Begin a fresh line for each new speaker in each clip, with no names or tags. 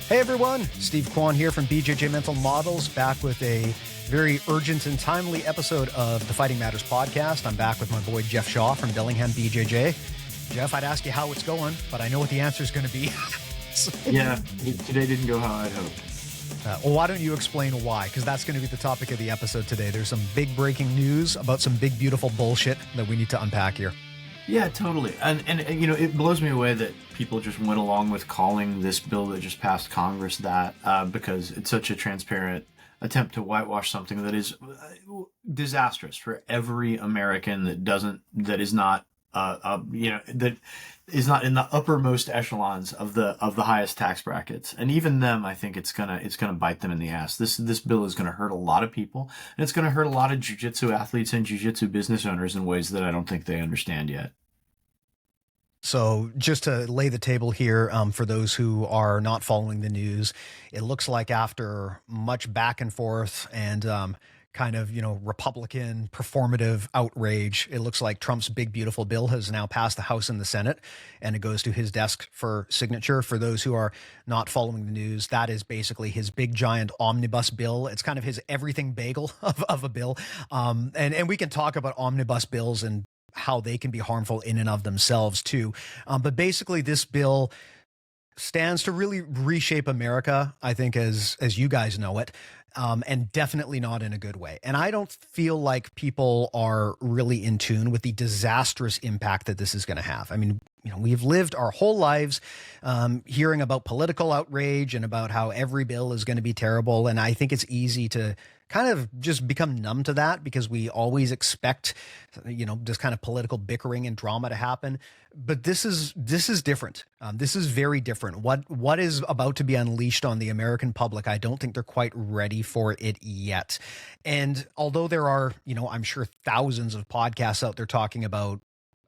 Hey everyone, Steve Kwan here from BJJ Mental Models, back with a very urgent and timely episode of the Fighting Matters podcast. I'm back with my boy Jeff Shaw from Bellingham BJJ. Jeff, I'd ask you how it's going, but I know what the answer is going to be.
Yeah, today didn't go how I'd hoped.
Well, why don't you explain why? Because that's going to be the topic of the episode today. There's some big breaking news about some big, beautiful bullshit that we need to unpack here.
Yeah, totally. And you know, it blows me away that people just went along with calling this bill that just passed Congress that because it's such a transparent attempt to whitewash something that is disastrous for every American that is not in the uppermost echelons of the highest tax brackets. And even them, I think it's gonna bite them in the ass. This bill is gonna hurt a lot of people, and it's gonna hurt a lot of jiu-jitsu athletes and jiu-jitsu business owners in ways that I don't think they understand yet.
So just to lay the table here, for those who are not following the news, it looks like after much back and forth and kind of, Republican performative outrage, it looks like Trump's big, beautiful bill has now passed the House and the Senate, and it goes to his desk for signature. For those who are not following the news, that is basically his big, giant omnibus bill. It's kind of his everything bagel of a bill. And we can talk about omnibus bills and how they can be harmful in and of themselves too. But basically this bill stands to really reshape America, I think, as you guys know it, and definitely not in a good way. And I don't feel like people are really in tune with the disastrous impact that this is going to have. I mean, we've lived our whole lives hearing about political outrage and about how every bill is going to be terrible. And I think it's easy to kind of just become numb to that because we always expect, this kind of political bickering and drama to happen. But this is different. This is very different. What is about to be unleashed on the American public, I don't think they're quite ready for it yet. And although there are, I'm sure thousands of podcasts out there talking about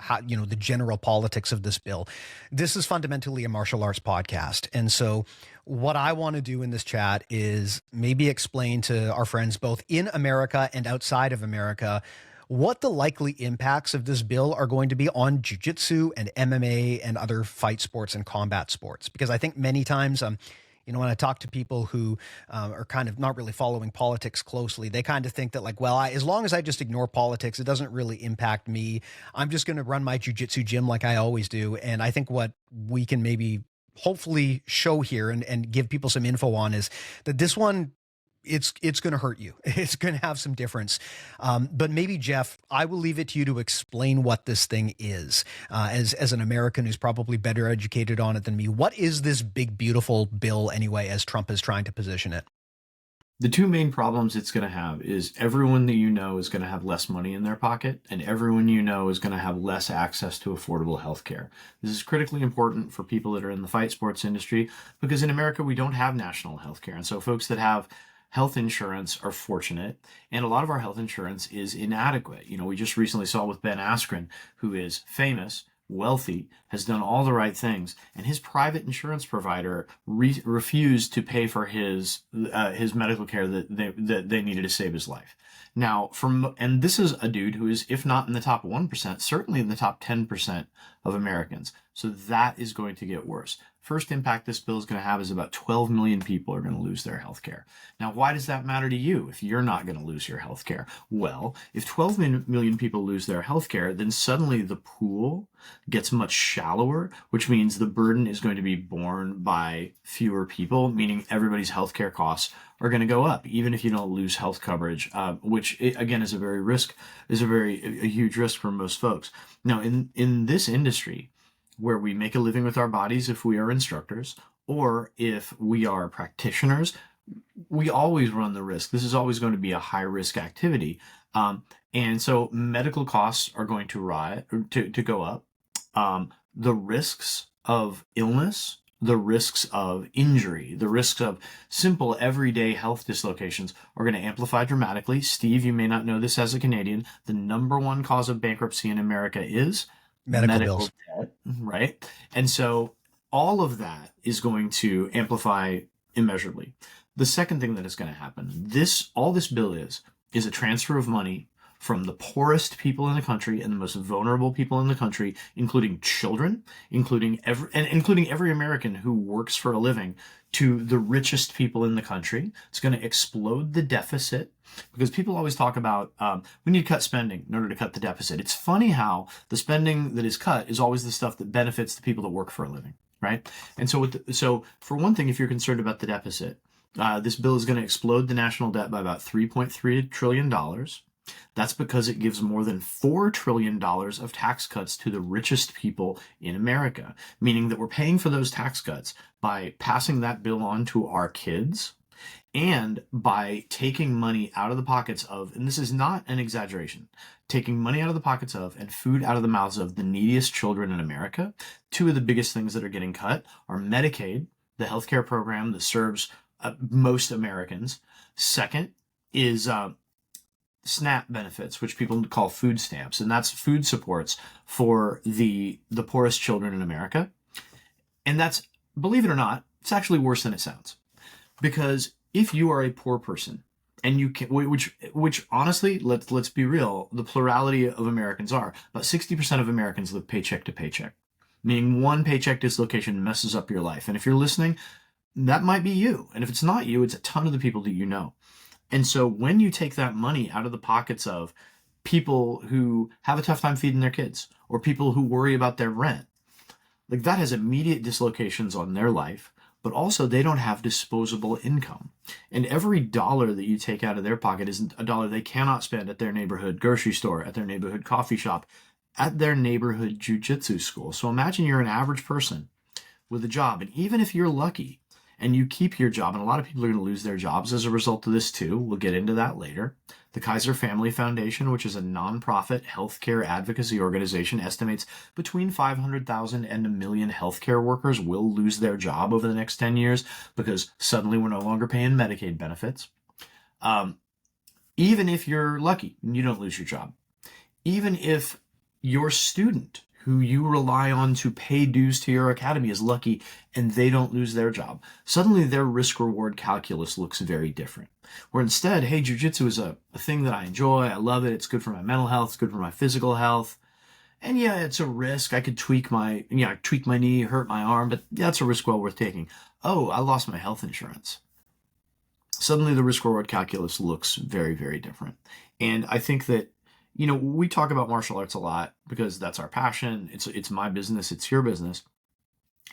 how, the general politics of this bill, this is fundamentally a martial arts podcast. And so what I want to do in this chat is maybe explain to our friends both in America and outside of America what the likely impacts of this bill are going to be on jiu-jitsu and MMA and other fight sports and combat sports. Because I think many times, when I talk to people who are kind of not really following politics closely, they kind of think that as long as I just ignore politics, it doesn't really impact me. I'm just going to run my jiu-jitsu gym like I always do. And I think what we can maybe hopefully show here and give people some info on is that this one, it's going to hurt you. It's going to have some difference. But maybe, Jeff, I will leave it to you to explain what this thing is. As an American who's probably better educated on it than me, what is this big, beautiful bill anyway, as Trump is trying to position it?
The two main problems it's going to have is everyone that you know is going to have less money in their pocket, and everyone you know is going to have less access to affordable health care. This is critically important for people that are in the fight sports industry because in America, we don't have national health care. And so folks that have health insurance are fortunate, and a lot of our health insurance is inadequate. We just recently saw with Ben Askren, who is famous, wealthy, has done all the right things, and his private insurance provider refused to pay for his medical care that they needed to save his life. Now, and this is a dude who is, if not in the top 1%, certainly in the top 10% of Americans. So that is going to get worse. First impact this bill is going to have is about 12 million people are going to lose their health care. Now, why does that matter to you if you're not going to lose your health care? Well, if 12 million people lose their health care, then suddenly the pool gets much shallower, which means the burden is going to be borne by fewer people, meaning everybody's health care costs are going to go up, even if you don't lose health coverage, which again is a huge risk for most folks. Now, in this industry, where we make a living with our bodies if we are instructors, or if we are practitioners, we always run the risk. This is always going to be a high-risk activity. And so medical costs are going to go up. The risks of illness, the risks of injury, the risks of simple everyday health dislocations are going to amplify dramatically. Steve, you may not know this as a Canadian, the number one cause of bankruptcy in America is medical bills. Debt, right? And so all of that is going to amplify immeasurably. The second thing that is going to happen, all this bill is a transfer of money from the poorest people in the country and the most vulnerable people in the country, including children, including every American who works for a living, to the richest people in the country. It's going to explode the deficit, because people always talk about we need to cut spending in order to cut the deficit. It's funny how the spending that is cut is always the stuff that benefits the people that work for a living, right? And so for one thing, if you're concerned about the deficit, this bill is going to explode the national debt by about $3.3 trillion. That's because it gives more than $4 trillion of tax cuts to the richest people in America, meaning that we're paying for those tax cuts by passing that bill on to our kids, and by taking money out of the pockets of, and this is not an exaggeration, taking money out of the pockets of and food out of the mouths of the neediest children in America. Two of the biggest things that are getting cut are Medicaid, the healthcare program that serves most Americans. Second is SNAP benefits, which people call food stamps, and that's food supports for the poorest children in America. And that's, believe it or not, it's actually worse than it sounds. Because if you are a poor person, and you can, which honestly, let's be real, the plurality of Americans are, about 60% of Americans live paycheck to paycheck, meaning one paycheck dislocation messes up your life. And if you're listening, that might be you. And if it's not you, it's a ton of the people that you know. And so when you take that money out of the pockets of people who have a tough time feeding their kids, or people who worry about their rent, like, that has immediate dislocations on their life. But also, they don't have disposable income. And every dollar that you take out of their pocket is a dollar they cannot spend at their neighborhood grocery store, at their neighborhood coffee shop, at their neighborhood jiu-jitsu school. So imagine you're an average person with a job, and even if you're lucky and you keep your job, and a lot of people are going to lose their jobs as a result of this too. We'll get into that later. The Kaiser Family Foundation, which is a nonprofit healthcare advocacy organization, estimates between 500,000 and 1 million healthcare workers will lose their job over the next 10 years because suddenly we're no longer paying Medicaid benefits. Even if you're lucky and you don't lose your job, even if your student who you rely on to pay dues to your academy is lucky and they don't lose their job, suddenly their risk-reward calculus looks very different. Where instead, hey, jiu-jitsu is a thing that I enjoy, I love it, it's good for my mental health, it's good for my physical health, and yeah, it's a risk. I could tweak my knee, hurt my arm, but yeah, it's a risk well worth taking. Oh, I lost my health insurance. Suddenly the risk-reward calculus looks very, very different. And I think that, we talk about martial arts a lot because that's our passion. It's my business. It's your business.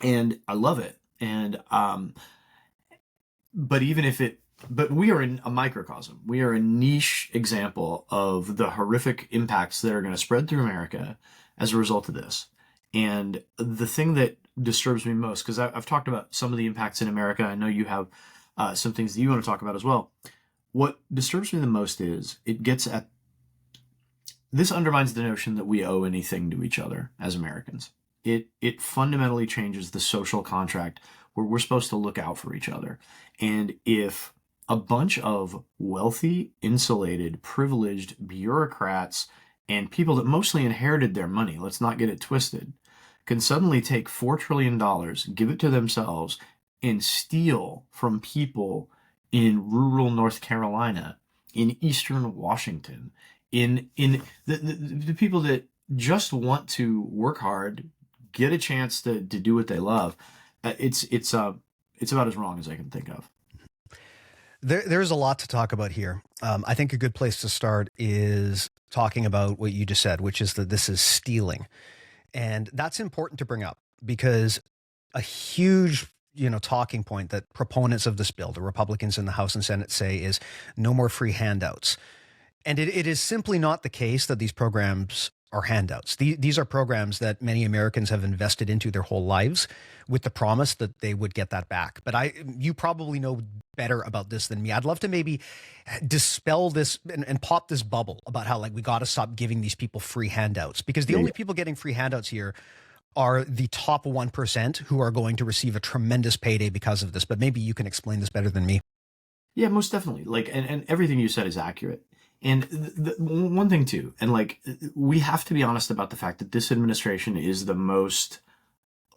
And I love it. And, but we are in a microcosm. We are a niche example of the horrific impacts that are going to spread through America as a result of this. And the thing that disturbs me most, because I've talked about some of the impacts in America. I know you have some things that you want to talk about as well. What disturbs me the most is this undermines the notion that we owe anything to each other as Americans. It fundamentally changes the social contract where we're supposed to look out for each other. And if a bunch of wealthy, insulated, privileged bureaucrats and people that mostly inherited their money, let's not get it twisted, can suddenly take $4 trillion, give it to themselves, and steal from people in rural North Carolina, in eastern Washington, in the people that just want to work hard, get a chance to do what they love, it's about as wrong as I can think of.
There's a lot to talk about here. I think a good place to start is talking about what you just said, which is that this is stealing. And that's important to bring up because a huge talking point that proponents of this bill, the Republicans in the House and Senate, say is no more free handouts. And it is simply not the case that these programs are handouts. These are programs that many Americans have invested into their whole lives with the promise that they would get that back. But you probably know better about this than me. I'd love to maybe dispel this and pop this bubble about how we got to stop giving these people free handouts, because the only people getting free handouts here are the top 1% who are going to receive a tremendous payday because of this. But maybe you can explain this better than me.
Yeah, most definitely. And everything you said is accurate. And one thing too, and we have to be honest about the fact that this administration is the most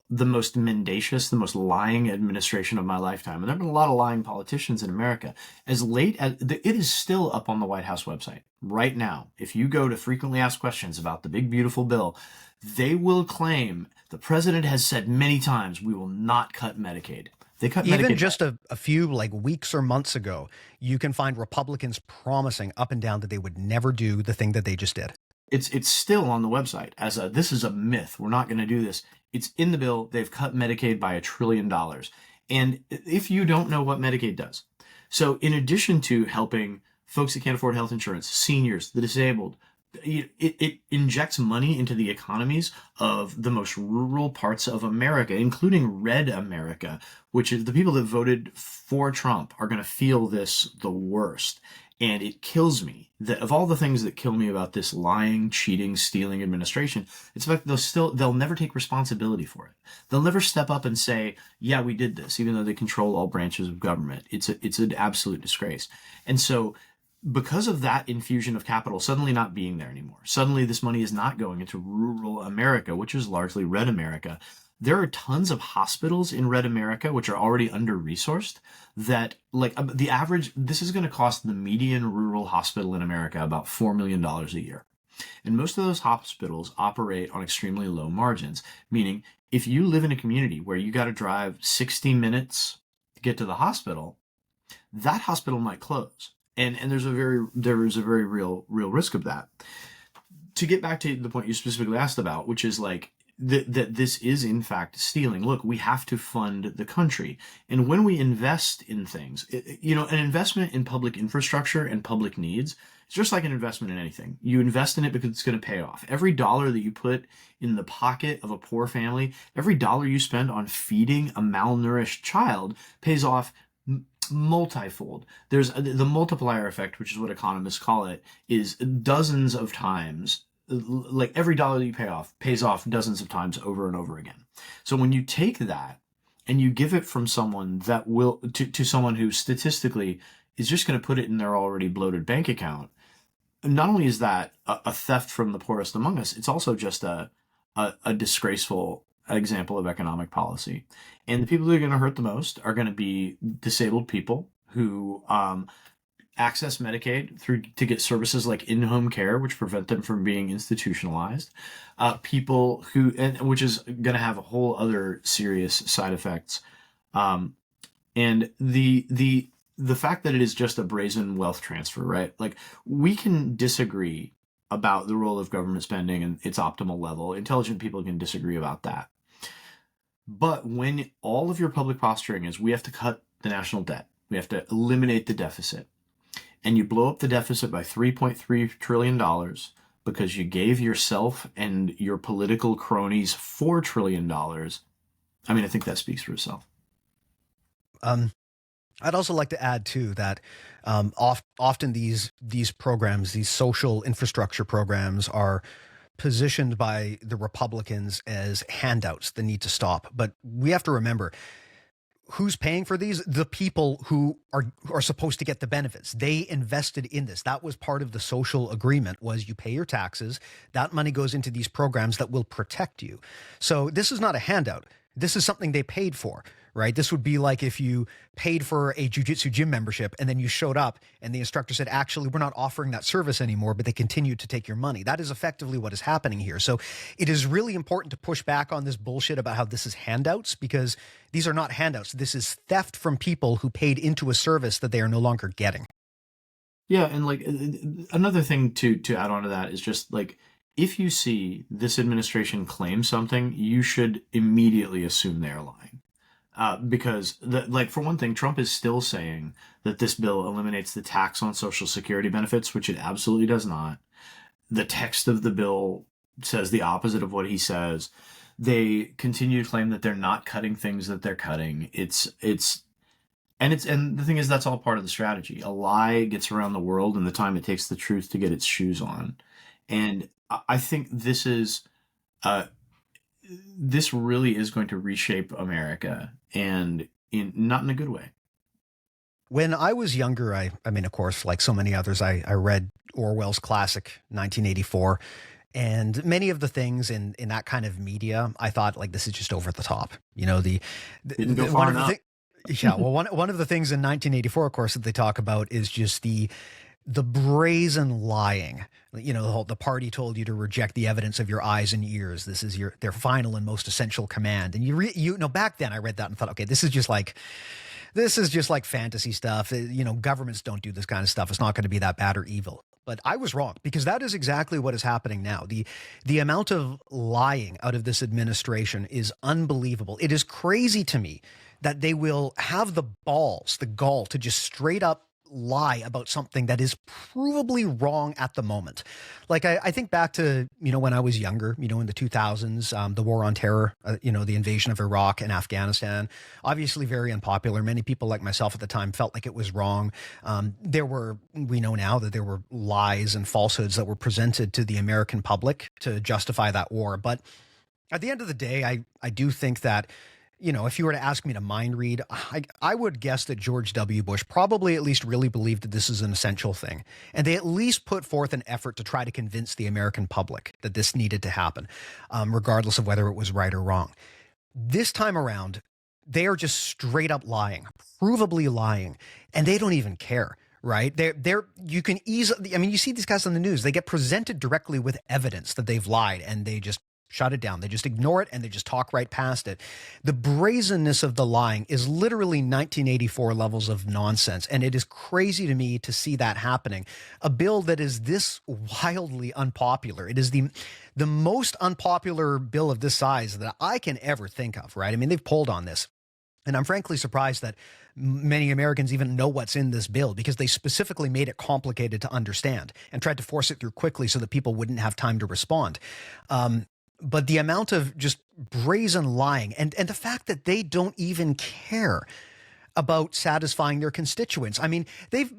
the most mendacious, the most lying administration of my lifetime. And there have been a lot of lying politicians in America. As late as it is still up on the White House website right now. If you go to frequently asked questions about the big, beautiful bill, they will claim the president has said many times, we will not cut Medicaid. They cut
Even
Medicaid
just a few like weeks or months ago, you can find Republicans promising up and down that they would never do the thing that they just did.
It's still on the website as a, this is a myth. We're not going to do this. It's in the bill. They've cut Medicaid by $1 trillion. And if you don't know what Medicaid does, so in addition to helping folks that can't afford health insurance, seniors, the disabled, it injects money into the economies of the most rural parts of America, including red America, which is the people that voted for Trump are going to feel this the worst. And it kills me that of all the things that kill me about this lying, cheating, stealing administration, it's the fact that they'll never take responsibility for it. They'll never step up and say, yeah, we did this, even though they control all branches of government. It's an absolute disgrace. And so because of that infusion of capital suddenly not being there anymore, suddenly this money is not going into rural America, which is largely red America. There are tons of hospitals in red America which are already under-resourced that, like, the average, this is going to cost the median rural hospital in America about $4 million a year. And most of those hospitals operate on extremely low margins, meaning if you live in a community where you got to drive 60 minutes to get to the hospital, that hospital might close. And there is a very real risk of that. To get back to the point you specifically asked about, which is like, that this is in fact stealing. Look, we have to fund the country. And when we invest in things, an investment in public infrastructure and public needs, it's just like an investment in anything. You invest in it because it's going to pay off. Every dollar that you put in the pocket of a poor family, every dollar you spend on feeding a malnourished child pays off multifold. There's the multiplier effect, which is what economists call it, is dozens of times. Like every dollar that you pay off pays off dozens of times over and over again. So when you take that and you give it from someone that will to someone who statistically is just going to put it in their already bloated bank account, not only is that a theft from the poorest among us, it's also just a disgraceful example of economic policy. And the people who are going to hurt the most are going to be disabled people who access Medicaid to get services like in-home care, which prevent them from being institutionalized. People who, which is going to have a whole other serious side effects. And the fact that it is just a brazen wealth transfer, right? Like, we can disagree about the role of government spending and its optimal level. Intelligent people can disagree about that. But when all of your public posturing is, we have to cut the national debt, we have to eliminate the deficit, and you blow up the deficit by $3.3 trillion because you gave yourself and your political cronies $4 trillion, I mean, I think that speaks for itself.
I'd also like to add too that often these programs, these social infrastructure programs, are positioned by the Republicans as handouts that need to stop. But we have to remember, who's paying for these? The people who are supposed to get the benefits. They invested in this. That was part of the social agreement, was you pay your taxes. That money goes into these programs that will protect you. So this is not a handout. This is something they paid for, right? This would be like if you paid for a jiu-jitsu gym membership and then you showed up and the instructor said, actually, we're not offering that service anymore, but they continued to take your money. That is effectively what is happening here. So it is really important to push back on this bullshit about how this is handouts, because these are not handouts. This is theft from people who paid into a service that they are no longer getting.
Yeah, and like another thing to add on to that is just like, if you see this administration claim something, you should immediately assume they're lying. Because, for one thing, Trump is still saying that this bill eliminates the tax on Social Security benefits, which it absolutely does not. The text of the bill says the opposite of what he says. They continue to claim that they're not cutting things that they're cutting. And the thing is, that's all part of the strategy. A lie gets around the world in the time it takes the truth to get its shoes on. And I think this really is going to reshape America, and not in a good way.
When I was younger, I mean, of course, like so many others, I read Orwell's classic 1984. And many of the things in that kind of media, I thought like this is just over the top. You know,
Didn't go
one
far
of the
enough.
yeah, well, one of the things in 1984, of course, that they talk about is just the brazen lying. You know, the party told you to reject the evidence of your eyes and ears. This is their final and most essential command. And you know, back then I read that and thought, okay, this is just like fantasy stuff. You know, governments don't do this kind of stuff. It's not going to be that bad or evil. But I was wrong, because that is exactly what is happening now. The amount of lying out of this administration is unbelievable. It is crazy to me that they will have the balls, the gall to just straight up lie about something that is provably wrong at the moment. Like I think back to, you know, when I was younger, you know, in the 2000s, the war on terror, you know, the invasion of Iraq and Afghanistan, obviously very unpopular. Many people like myself at the time felt like it was wrong. We know now that there were lies and falsehoods that were presented to the American public to justify that war. But at the end of the day, I do think that, you know, if you were to ask me to mind read, I would guess that George W. Bush probably at least really believed that this is an essential thing. And they at least put forth an effort to try to convince the American public that this needed to happen, regardless of whether it was right or wrong. This time around, they are just straight up lying, provably lying, and they don't even care. Right. You can easily, I mean, you see these guys on the news, they get presented directly with evidence that they've lied, and they just shut it down. They just ignore it and they just talk right past it. The brazenness of the lying is literally 1984 levels of nonsense. And it is crazy to me to see that happening. A bill that is this wildly unpopular. It is the most unpopular bill of this size that I can ever think of, right? I mean, they've polled on this. And I'm frankly surprised that many Americans even know what's in this bill, because they specifically made it complicated to understand and tried to force it through quickly so that people wouldn't have time to respond. But the amount of just brazen lying and the fact that they don't even care about satisfying their constituents. I mean, they've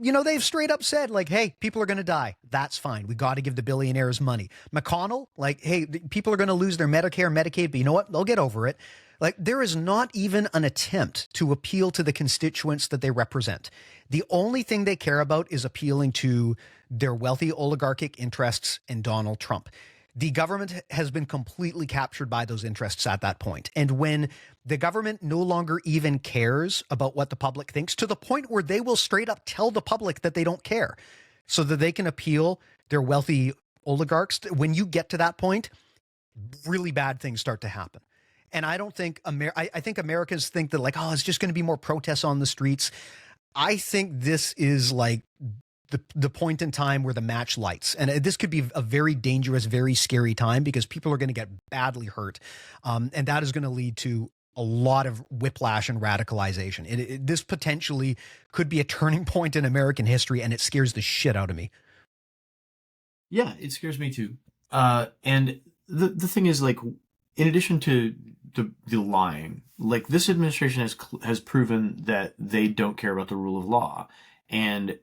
straight up said like, hey, people are going to die. That's fine. We got to give the billionaires money. McConnell, like, hey, people are going to lose their Medicare, Medicaid, but you know what? They'll get over it. Like, there is not even an attempt to appeal to the constituents that they represent. The only thing they care about is appealing to their wealthy oligarchic interests and Donald Trump. The government has been completely captured by those interests at that point. And when the government no longer even cares about what the public thinks, to the point where they will straight up tell the public that they don't care so that they can appeal their wealthy oligarchs, when you get to that point, really bad things start to happen. And I don't think I think Americans think that like, oh, it's just going to be more protests on the streets. I think this is like the point in time where the match lights. And this could be a very dangerous, very scary time, because people are going to get badly hurt. And that is going to lead to a lot of whiplash and radicalization. This potentially could be a turning point in American history, and it scares the shit out of me.
Yeah, it scares me too. And the thing is, like, in addition to the lying, like, this administration has proven that they don't care about the rule of law. And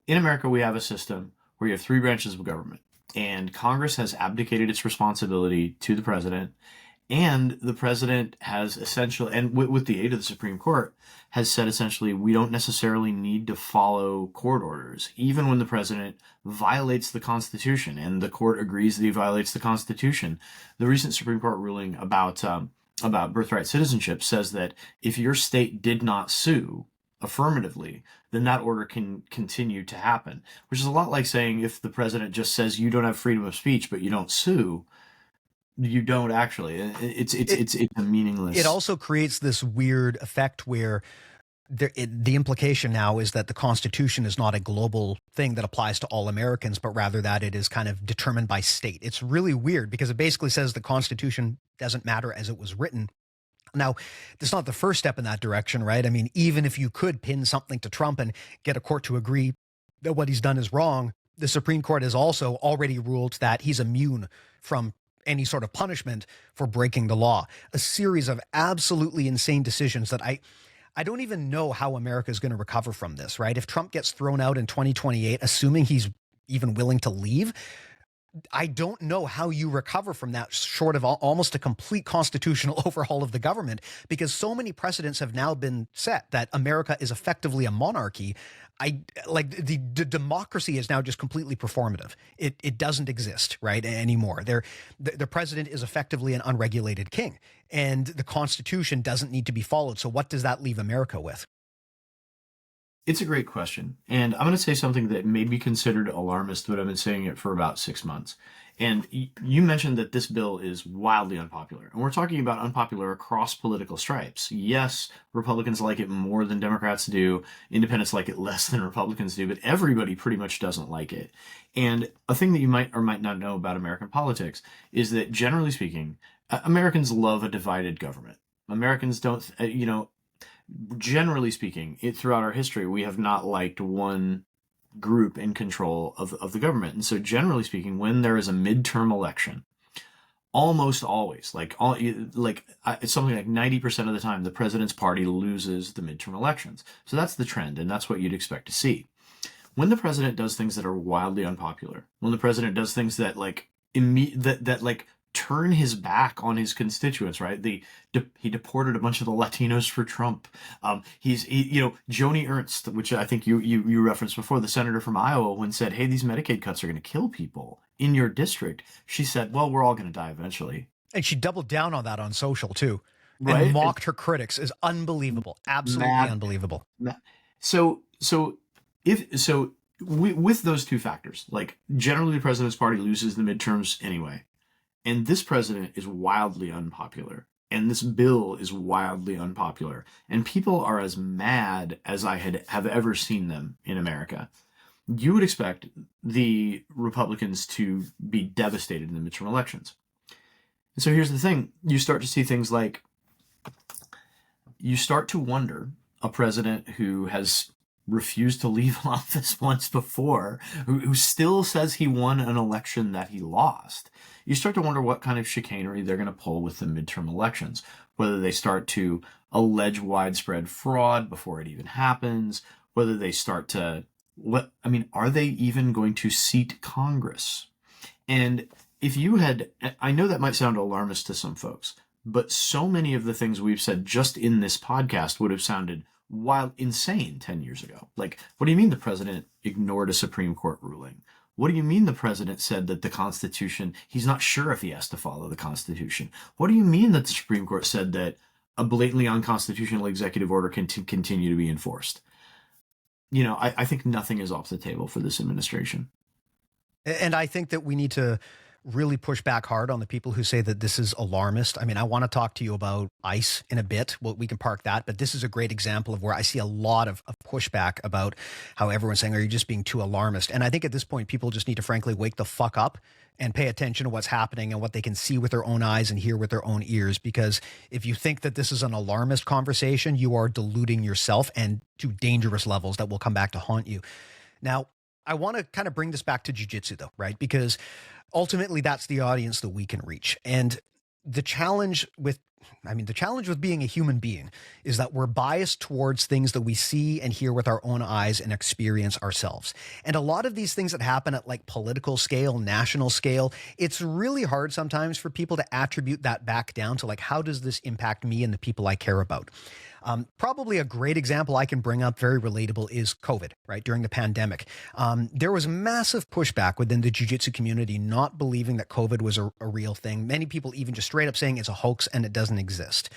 in America, we have a system where you have three branches of government, and Congress has abdicated its responsibility to the president, and the president has essentially, and with the aid of the Supreme Court, has said essentially, we don't necessarily need to follow court orders, even when the president violates the Constitution, and the court agrees that he violates the Constitution. The recent Supreme Court ruling about birthright citizenship says that if your state did not sue affirmatively, then that order can continue to happen, which is a lot like saying if the president just says you don't have freedom of speech but you don't sue, you don't actually. It's a meaningless.
It also creates this weird effect where the implication now is that the Constitution is not a global thing that applies to all Americans, but rather that it is kind of determined by state. It's really weird because it basically says the Constitution doesn't matter as it was written. Now, it's not the first step in that direction, right? I mean, even if you could pin something to Trump and get a court to agree that what he's done is wrong, the Supreme Court has also already ruled that he's immune from any sort of punishment for breaking the law. A series of absolutely insane decisions that I don't even know how America is going to recover from this, right? If Trump gets thrown out in 2028, assuming he's even willing to leave, I don't know how you recover from that short of almost a complete constitutional overhaul of the government, because so many precedents have now been set that America is effectively a monarchy. I like the democracy is now just completely performative. It doesn't exist right anymore. The president is effectively an unregulated king, and the Constitution doesn't need to be followed. So what does that leave America with?
It's a great question. And I'm going to say something that may be considered alarmist, but I've been saying it for about 6 months. And you mentioned that this bill is wildly unpopular. And we're talking about unpopular across political stripes. Yes, Republicans like it more than Democrats do. Independents like it less than Republicans do. But everybody pretty much doesn't like it. And a thing that you might or might not know about American politics is that, generally speaking, Americans love a divided government. Americans don't, generally speaking, throughout our history, we have not liked one group in control of the government. And so, generally speaking, when there is a midterm election, almost always, it's something like 90% of the time, the president's party loses the midterm elections. So that's the trend, and that's what you'd expect to see. When the president does things that are wildly unpopular, when the president does things that turn his back on his constituents, right? He deported a bunch of the Latinos for Trump. Joni Ernst, which I think you referenced before, the senator from Iowa, when said, "Hey, these Medicaid cuts are going to kill people in your district." She said, "Well, we're all going to die eventually."
And she doubled down on that on social too,
right?
And mocked her critics. Is unbelievable, absolutely unbelievable.
With those two factors, like generally the president's party loses the midterms anyway. And this president is wildly unpopular. And this bill is wildly unpopular. And people are as mad as I have ever seen them in America. You would expect the Republicans to be devastated in the midterm elections. And so here's the thing. You start to see things like, you start to wonder a president who has refused to leave office once before, who still says he won an election that he lost. You start to wonder what kind of chicanery they're going to pull with the midterm elections, whether they start to allege widespread fraud before it even happens, whether they start to, are they even going to seat Congress? And I know that might sound alarmist to some folks, but so many of the things we've said just in this podcast would have sounded insane 10 years ago. Like, what do you mean the president ignored a Supreme Court ruling? What do you mean the president said that the Constitution, he's not sure if he has to follow the Constitution? What do you mean that the Supreme Court said that a blatantly unconstitutional executive order can continue to be enforced? I think nothing is off the table for this administration.
And I think that we need to really push back hard on the people who say that this is alarmist. I mean, I want to talk to you about ICE in a bit. Well, we can park that, but this is a great example of where I see a lot of pushback about how everyone's saying, are you just being too alarmist? And I think at this point, people just need to frankly wake the fuck up and pay attention to what's happening and what they can see with their own eyes and hear with their own ears. Because if you think that this is an alarmist conversation, you are deluding yourself, and to dangerous levels that will come back to haunt you. Now, I want to kind of bring this back to jiu-jitsu though, right? Because ultimately that's the audience that we can reach. And the challenge with being a human being is that we're biased towards things that we see and hear with our own eyes and experience ourselves. And a lot of these things that happen at like political scale, national scale, it's really hard sometimes for people to attribute that back down to like, how does this impact me and the people I care about? Probably a great example I can bring up, very relatable, is COVID, right? During the pandemic. There was massive pushback within the jiu-jitsu community, not believing that COVID was a real thing. Many people even just straight up saying it's a hoax and it doesn't exist.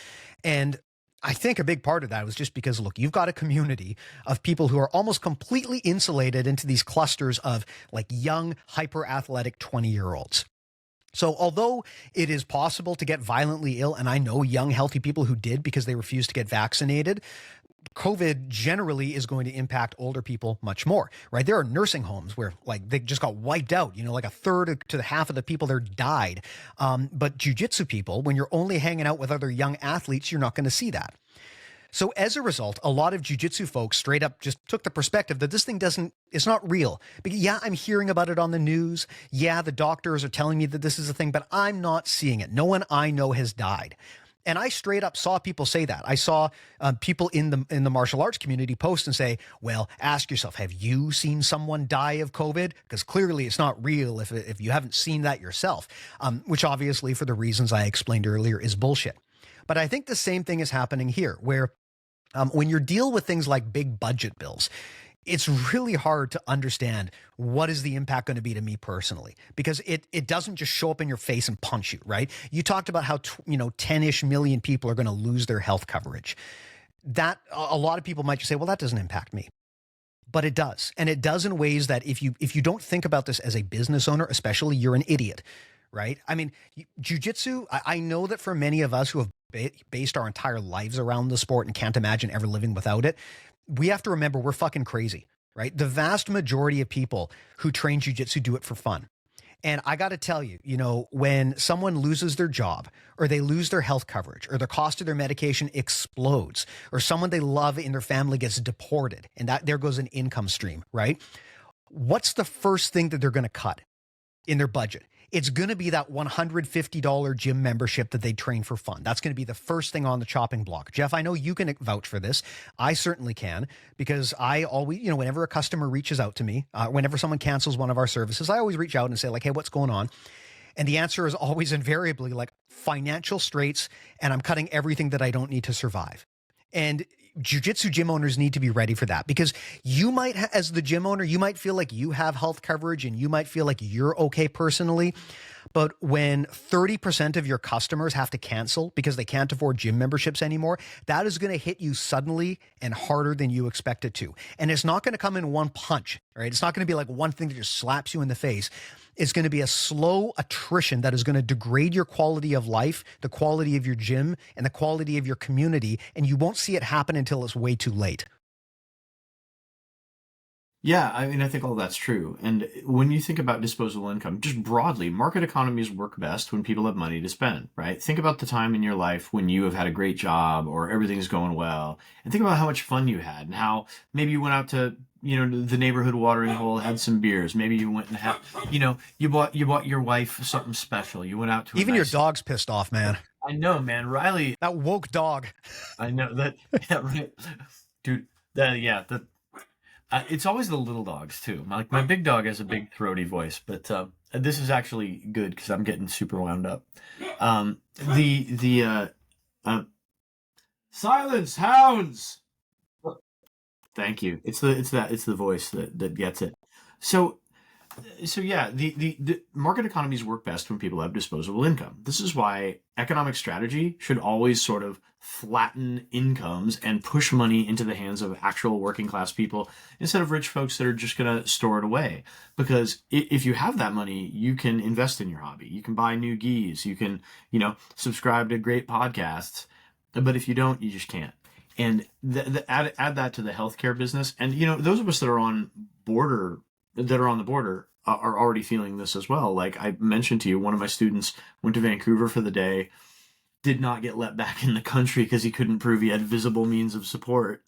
And I think a big part of that was just because, look, you've got a community of people who are almost completely insulated into these clusters of like young, hyper athletic 20-year-olds. So although it is possible to get violently ill, and I know young, healthy people who did because they refused to get vaccinated, COVID generally is going to impact older people much more, right? There are nursing homes where like they just got wiped out, like a third to half of the people there died. But jiu-jitsu people, when you're only hanging out with other young athletes, you're not going to see that. So as a result, a lot of jiu-jitsu folks straight up just took the perspective that this thing it's not real. But yeah, I'm hearing about it on the news. Yeah, the doctors are telling me that this is a thing, but I'm not seeing it. No one I know has died. And I straight up saw people say that. I saw people in the martial arts community post and say, well, ask yourself, have you seen someone die of COVID? Because clearly it's not real if you haven't seen that yourself, which obviously for the reasons I explained earlier is bullshit. But I think the same thing is happening here, where when you deal with things like big budget bills, it's really hard to understand what is the impact going to be to me personally, because it doesn't just show up in your face and punch you, right? You talked about how 10-ish million people are going to lose their health coverage. That a lot of people might just say, well, that doesn't impact me. But it does. And it does in ways that if you don't think about this as a business owner, especially, you're an idiot, right? I mean, jiu-jitsu, I know that for many of us who have based our entire lives around the sport and can't imagine ever living without it, we have to remember we're fucking crazy, right? The vast majority of people who train jiu-jitsu do it for fun. And I got to tell you, when someone loses their job or they lose their health coverage or the cost of their medication explodes or someone they love in their family gets deported and that there goes an income stream, right? What's the first thing that they're going to cut in their budget? It's going to be that $150 gym membership that they train for fun. That's going to be the first thing on the chopping block. Jeff, I know you can vouch for this. I certainly can, because I always, whenever a customer reaches out to me, whenever someone cancels one of our services, I always reach out and say like, hey, what's going on? And the answer is always invariably like financial straits, and I'm cutting everything that I don't need to survive. And jiu-jitsu gym owners need to be ready for that, because you might, as the gym owner, you might feel like you have health coverage and you might feel like you're okay personally. But when 30% of your customers have to cancel because they can't afford gym memberships anymore, that is going to hit you suddenly and harder than you expect it to. And it's not going to come in one punch, right? It's not going to be like one thing that just slaps you in the face. It's going to be a slow attrition that is going to degrade your quality of life, the quality of your gym, and the quality of your community. And you won't see it happen until it's way too late.
Yeah, I mean, I think all that's true. And when you think about disposable income, just broadly, market economies work best when people have money to spend, right? Think about the time in your life when you have had a great job or everything's going well, and think about how much fun you had and how maybe you went out to, the neighborhood watering hole, had some beers. Maybe you went and had, you bought your wife something special. You went out to
even your dog's pissed off, man.
I know, man. Riley,
that woke dog.
I know that. Yeah, right, dude. It's always the little dogs too. Like my big dog has a big throaty voice, but this is actually good because I'm getting super wound up. Silence, hounds. Thank you. It's the voice that gets it. So yeah, the market economies work best when people have disposable income. This is why economic strategy should always sort of flatten incomes and push money into the hands of actual working class people instead of rich folks that are just going to store it away. Because if you have that money, you can invest in your hobby. You can buy new gis. You can, subscribe to great podcasts. But if you don't, you just can't. And add that to the healthcare business. And, those of us that are on the border are already feeling this as well. Like I mentioned to you, one of my students went to Vancouver for the day, did not get let back in the country because he couldn't prove he had visible means of support.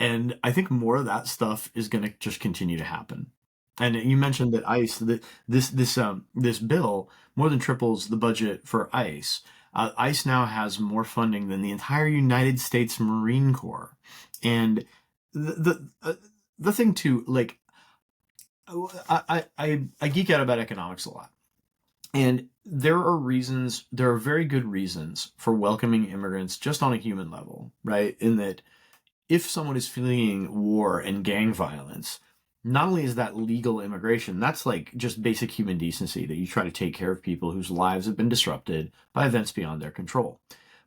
And I think more of that stuff is going to just continue to happen. And you mentioned that ICE, that this bill more than triples the budget for ICE. ICE now has more funding than the entire United States Marine Corps. And the thing too, like, I geek out about economics a lot. And there are very good reasons for welcoming immigrants just on a human level, right? In that if someone is fleeing war and gang violence, not only is that legal immigration, that's like just basic human decency that you try to take care of people whose lives have been disrupted by events beyond their control.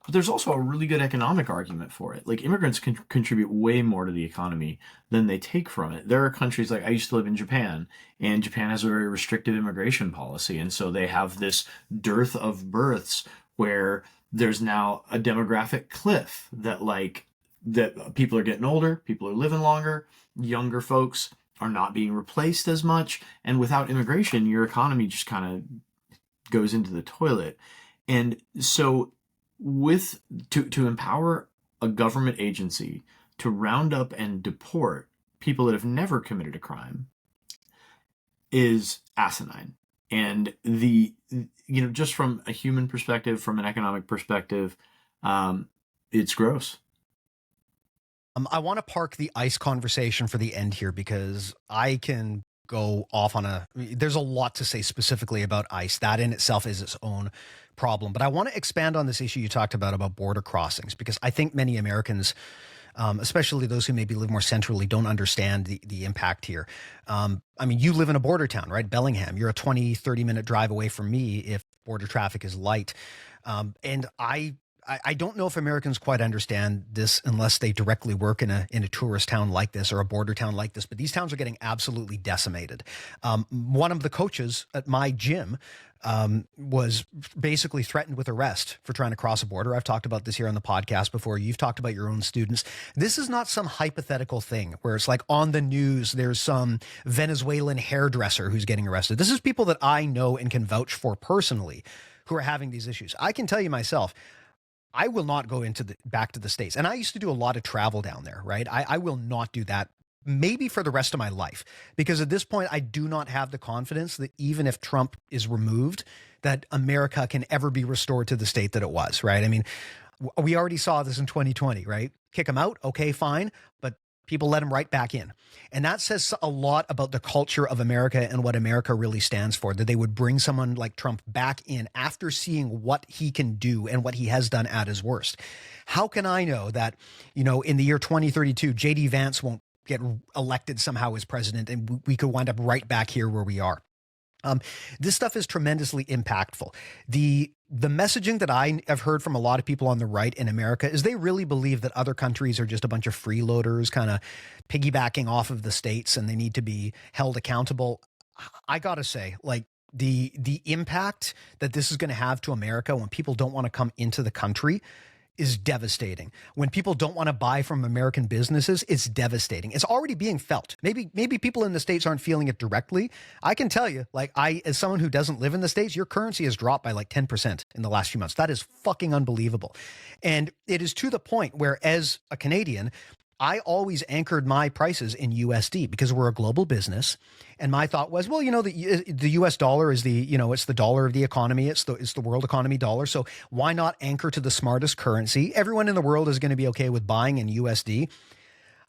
But there's also a really good economic argument for it. Like immigrants can contribute way more to the economy than they take from it. There are countries like I used to live in Japan, and Japan has a very restrictive immigration policy. And so they have this dearth of births where there's now a demographic cliff that people are getting older, people are living longer, younger folks are not being replaced as much. And without immigration, your economy just kind of goes into the toilet. And so to empower a government agency to round up and deport people that have never committed a crime is asinine. And just from a human perspective, from an economic perspective, It's gross.
I want to park the ICE conversation for the end here because I can go off on there's a lot to say specifically about ICE. That in itself is its own problem. But I want to expand on this issue you talked about border crossings, because I think many Americans, especially those who maybe live more centrally, don't understand the impact here. I mean, you live in a border town, right? Bellingham. You're a 20, 30-minute drive away from me if border traffic is light. And I don't know if Americans quite understand this unless they directly work in a tourist town like this or a border town like this. But these towns are getting absolutely decimated. One of the coaches at my gym was basically threatened with arrest for trying to cross a border. I've talked about this here on the podcast before. You've talked about your own students. This is not some hypothetical thing where it's like on the news, there's some Venezuelan hairdresser who's getting arrested. This is people that I know and can vouch for personally who are having these issues. I can tell you myself, I will not go back to the States. And I used to do a lot of travel down there, right? I will not do that maybe for the rest of my life, because at this point, I do not have the confidence that even if Trump is removed, that America can ever be restored to the state that it was, right? I mean, we already saw this in 2020, right? Kick him out. Okay, fine. But people let him right back in. And that says a lot about the culture of America and what America really stands for, that they would bring someone like Trump back in after seeing what he can do and what he has done at his worst. How can I know that, in the year 2032, JD Vance won't get elected somehow as president and we could wind up right back here where we are? This stuff is tremendously impactful. The messaging that I have heard from a lot of people on the right in America is they really believe that other countries are just a bunch of freeloaders kind of piggybacking off of the states and they need to be held accountable. I got to say, like, the impact that this is going to have to America when people don't want to come into the country is devastating. When people don't want to buy from American businesses, it's devastating. It's already being felt. Maybe people in the States aren't feeling it directly. I can tell you, like, as someone who doesn't live in the States, your currency has dropped by like 10% in the last few months. That is fucking unbelievable. And it is to the point where, as a Canadian, I always anchored my prices in USD because we're a global business. And my thought was, well, the US dollar is it's the dollar of the economy. It's the world economy dollar. So why not anchor to the smartest currency? Everyone in the world is going to be okay with buying in USD.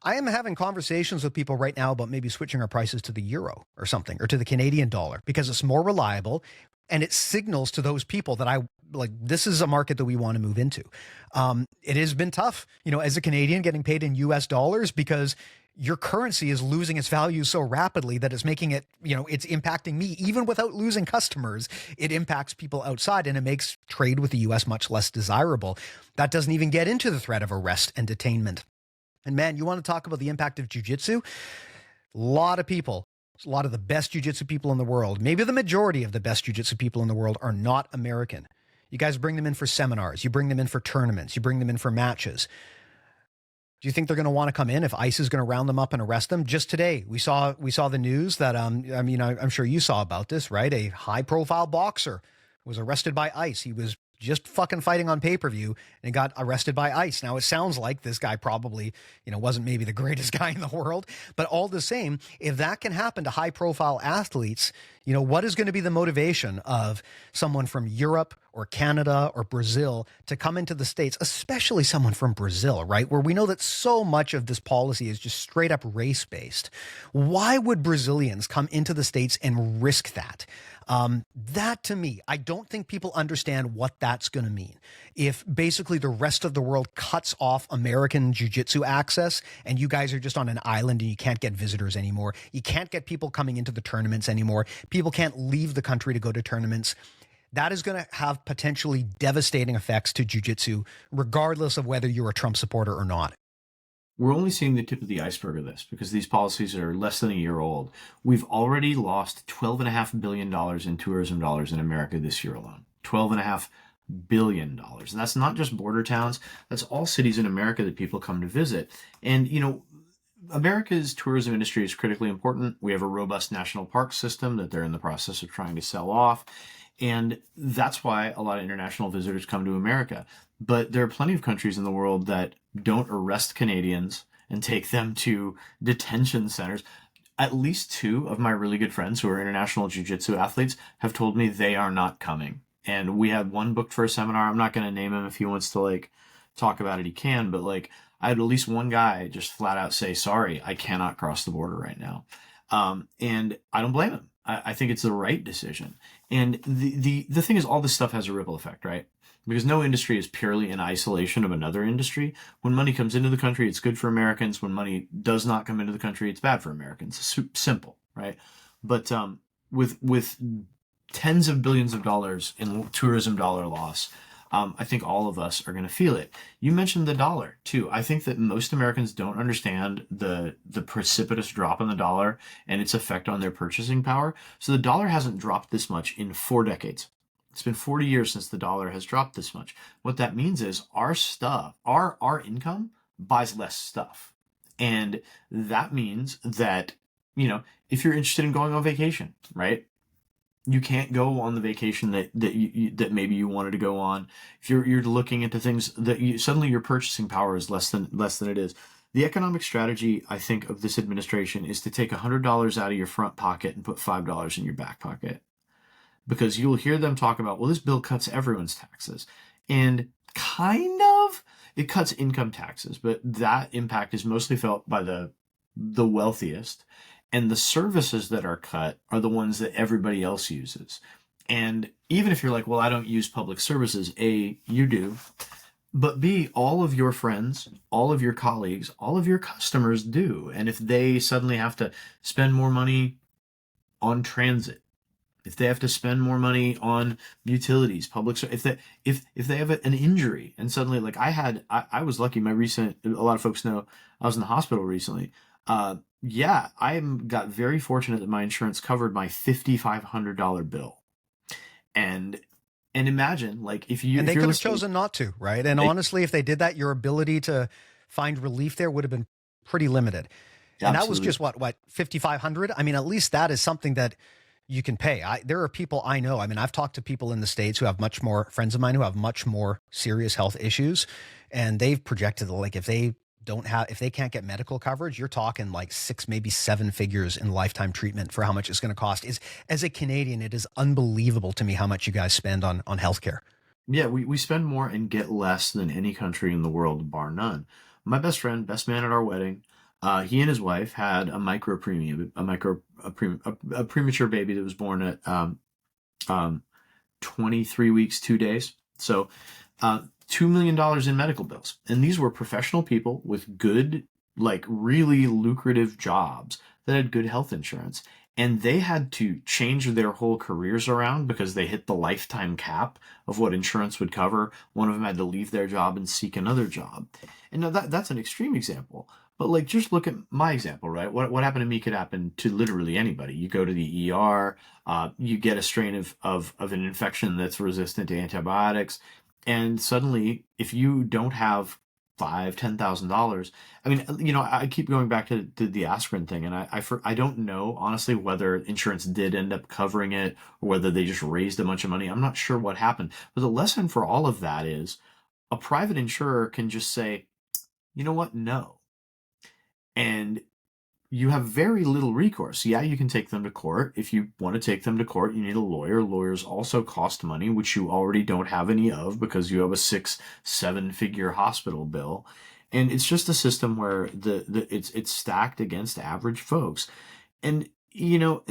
I am having conversations with people right now about maybe switching our prices to the euro or something, or to the Canadian dollar, because it's more reliable. And it signals to those people that this is a market that we want to move into. It has been tough, as a Canadian getting paid in US dollars, because your currency is losing its value so rapidly that it's making it, it's impacting me. Even without losing customers, it impacts people outside and it makes trade with the US much less desirable. That doesn't even get into the threat of arrest and detainment. And man, you want to talk about the impact of jiu-jitsu? A lot of the best jiu-jitsu people in the world, maybe the majority of the best jiu-jitsu people in the world, are not American. You guys bring them in for seminars. You bring them in for tournaments. You bring them in for matches. Do you think they're going to want to come in if ICE is going to round them up and arrest them? Just today, we saw the news that, I'm sure you saw about this, right? A high-profile boxer was arrested by ICE. He was just fucking fighting on pay-per-view and got arrested by ICE. Now, it sounds like this guy probably, wasn't maybe the greatest guy in the world, but all the same, if that can happen to high-profile athletes, what is going to be the motivation of someone from Europe or Canada or Brazil to come into the States, especially someone from Brazil, right? Where we know that so much of this policy is just straight up race-based. Why would Brazilians come into the States and risk that? That to me, I don't think people understand what that's going to mean. If basically the rest of the world cuts off American jiu-jitsu access and you guys are just on an island and you can't get visitors anymore, you can't get people coming into the tournaments anymore, people can't leave the country to go to tournaments, that is going to have potentially devastating effects to jiu-jitsu, regardless of whether you're a Trump supporter or not.
We're only seeing the tip of the iceberg of this because these policies are less than a year old. We've already lost $12.5 billion in tourism dollars in America this year alone. $12.5 billion. And that's not just border towns. That's all cities in America that people come to visit. And, America's tourism industry is critically important. We have a robust national park system that they're in the process of trying to sell off. And that's why a lot of international visitors come to America. But there are plenty of countries in the world that don't arrest Canadians and take them to detention centers. At least two of my really good friends who are international jiu-jitsu athletes have told me they are not coming. And we had one booked for a seminar. I'm not going to name him. If he wants to like talk about it, he can. But like, I had at least one guy just flat out say, sorry, I cannot cross the border right now. And I don't blame him. I think it's the right decision. And the thing is, all this stuff has a ripple effect, right? Because no industry is purely in isolation of another industry. When money comes into the country, it's good for Americans. When money does not come into the country, it's bad for Americans. It's simple, right? But with tens of billions of dollars in tourism dollar loss, I think all of us are going to feel it. You mentioned the dollar too. I think that most Americans don't understand the precipitous drop in the dollar and its effect on their purchasing power. So the dollar hasn't dropped this much in 4 decades. It's been 40 years since the dollar has dropped this much. What that means is our stuff, our income buys less stuff. And that means that, you know, if you're interested in going on vacation, right? You can't go on the vacation that maybe you wanted to go on. If you're looking into things that suddenly your purchasing power is less than it is. The economic strategy, I think, of this administration is to take $100 out of your front pocket and put $5 in your back pocket. Because you'll hear them talk about, well, this bill cuts everyone's taxes. And kind of, it cuts income taxes, but that impact is mostly felt by the wealthiest. And the services that are cut are the ones that everybody else uses. And even if you're like, well, I don't use public services, A, you do. But B, all of your friends, all of your colleagues, all of your customers do. And if they suddenly have to spend more money on transit, if they have to spend more money on utilities, if they have an injury, and suddenly, like I was lucky. A lot of folks know I was in the hospital recently. Yeah, I got very fortunate that my insurance covered my $5,500 bill. And imagine, like, if
they could have chosen not to, right? And honestly, if they did that, your ability to find relief there would have been pretty limited. And that was just what $5,500. I mean, at least that is something that you can pay. There are people I know. I mean, I've talked to people in the States who have friends of mine who have much more serious health issues, and they've projected like if they can't get medical coverage, you're talking like 6, maybe 7 figures in lifetime treatment for how much it's going to cost. As a Canadian, it is unbelievable to me how much you guys spend on healthcare.
Yeah, we spend more and get less than any country in the world, bar none. My best friend, best man at our wedding, he and his wife had a premature baby that was born at 23 weeks, 2 days. So $2 million in medical bills. And these were professional people with good, like really lucrative jobs that had good health insurance. And they had to change their whole careers around because they hit the lifetime cap of what insurance would cover. One of them had to leave their job and seek another job. And now that's an extreme example. But like, just look at my example, right? What happened to me could happen to literally anybody. You go to the ER, you get a strain of an infection that's resistant to antibiotics. And suddenly, if you don't have $5,000-$10,000, I mean, you know, I keep going back to the aspirin thing, and I don't know honestly whether insurance did end up covering it or whether they just raised a bunch of money. I'm not sure what happened, but the lesson for all of that is a private insurer can just say, you know what, no, and you have very little recourse. Yeah, you can take them to court. If you want to take them to court, you need a lawyer. Lawyers also cost money, which you already don't have any of because you have a 6-7 figure hospital bill. And it's just a system where it's stacked against average folks. And, you know,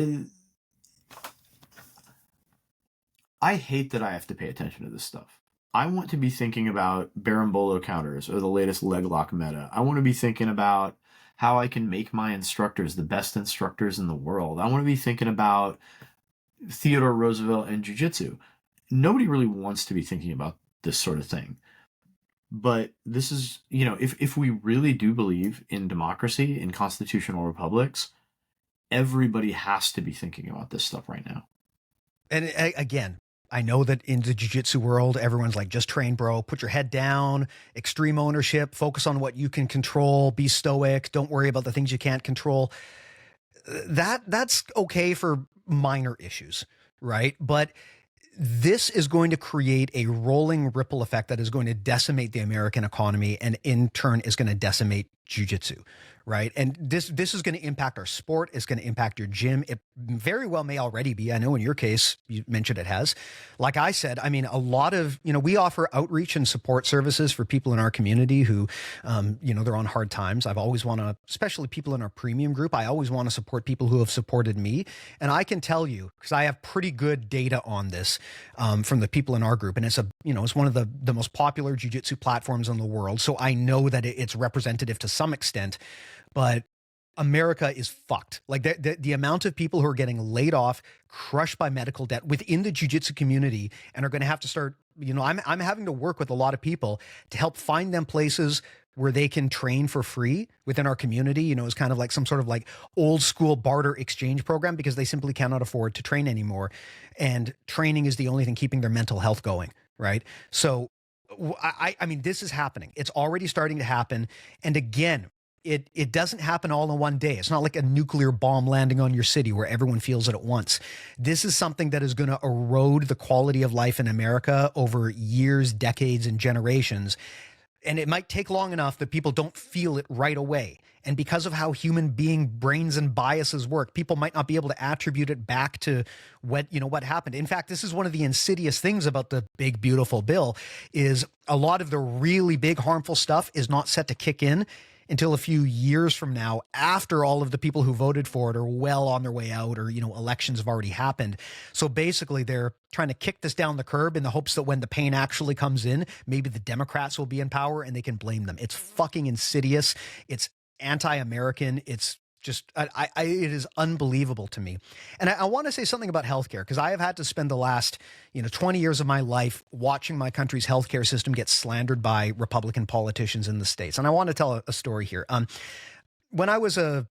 I hate that I have to pay attention to this stuff. I want to be thinking about berimbolo counters or the latest leg lock meta. I want to be thinking about how I can make my instructors the best instructors in the world. I want to be thinking about Theodore Roosevelt and Jiu-Jitsu. Nobody really wants to be thinking about this sort of thing. But this is, you know, if we really do believe in democracy, in constitutional republics, everybody has to be thinking about this stuff right now.
And again, I know that in the jiu-jitsu world, everyone's like, just train, bro, put your head down, extreme ownership, focus on what you can control, be stoic, don't worry about the things you can't control. That's okay for minor issues, right? But this is going to create a rolling ripple effect that is going to decimate the American economy and in turn is going to decimate jiu-jitsu, right? And this is going to impact our sport. It's going to impact your gym. It very well may already be. I know in your case, you mentioned it has. Like I said, I mean, a lot of, we offer outreach and support services for people in our community who, they're on hard times. I've always want to, especially people in our premium group, I always want to support people who have supported me. And I can tell you, because I have pretty good data on this from the people in our group. And it's it's one of the most popular jiu-jitsu platforms in the world. So I know that it's representative to some extent, but America is fucked. Like the amount of people who are getting laid off, crushed by medical debt within the jiu-jitsu community, and are going to have to start, I'm having to work with a lot of people to help find them places where they can train for free within our community. It's kind of like some sort of like old school barter exchange program, because they simply cannot afford to train anymore. And training is the only thing keeping their mental health going, right? So I mean, this is happening. It's already starting to happen. And again, it doesn't happen all in one day. It's not like a nuclear bomb landing on your city where everyone feels it at once. This is something that is going to erode the quality of life in America over years, decades, and generations. And it might take long enough that people don't feel it right away. And because of how human being brains and biases work, people might not be able to attribute it back to what happened. In fact, this is one of the insidious things about the big, beautiful bill, is a lot of the really big harmful stuff is not set to kick in until a few years from now, after all of the people who voted for it are well on their way out, or, elections have already happened. So basically they're trying to kick this down the curb in the hopes that when the pain actually comes in, maybe the Democrats will be in power and they can blame them. It's fucking insidious. It's anti-American. It's just, it is unbelievable to me. And I want to say something about healthcare, because I have had to spend the last, 20 years of my life watching my country's healthcare system get slandered by Republican politicians in the States. And I want to tell a story here. When I was a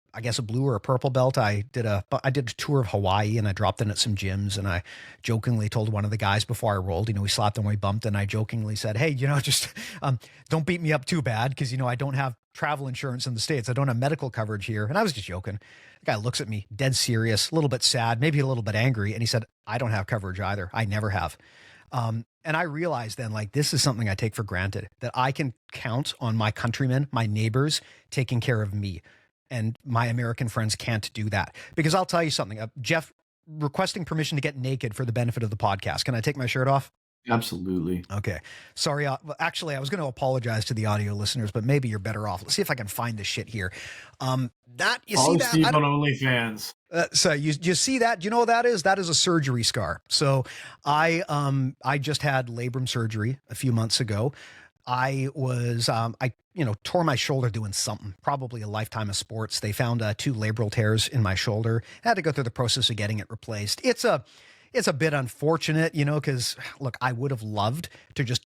blue or a purple belt, I did a tour of Hawaii, and I dropped in at some gyms, and I jokingly told one of the guys before I rolled, we slapped and we bumped, and I jokingly said, hey, just don't beat me up too bad, because, I don't have travel insurance in the States. I don't have medical coverage here. And I was just joking. The guy looks at me dead serious, a little bit sad, maybe a little bit angry. And he said, I don't have coverage either. I never have. And I realized then, like, this is something I take for granted, that I can count on my countrymen, my neighbors, taking care of me. And my American friends can't do that. Because I'll tell you something, Jeff, requesting permission to get naked for the benefit of the podcast. Can I take my shirt off?
Absolutely.
Okay. Sorry. Actually, I was going to apologize to the audio listeners, but maybe you're better off. Let's see if I can find this shit here. See that?
Steve on OnlyFans.
So you see that? Do you know what that is? That is a surgery scar. So I just had labrum surgery a few months ago. I tore my shoulder doing something, probably a lifetime of sports. They found 2 labral tears in my shoulder. I had to go through the process of getting it replaced. It's a bit unfortunate, because look, I would have loved to just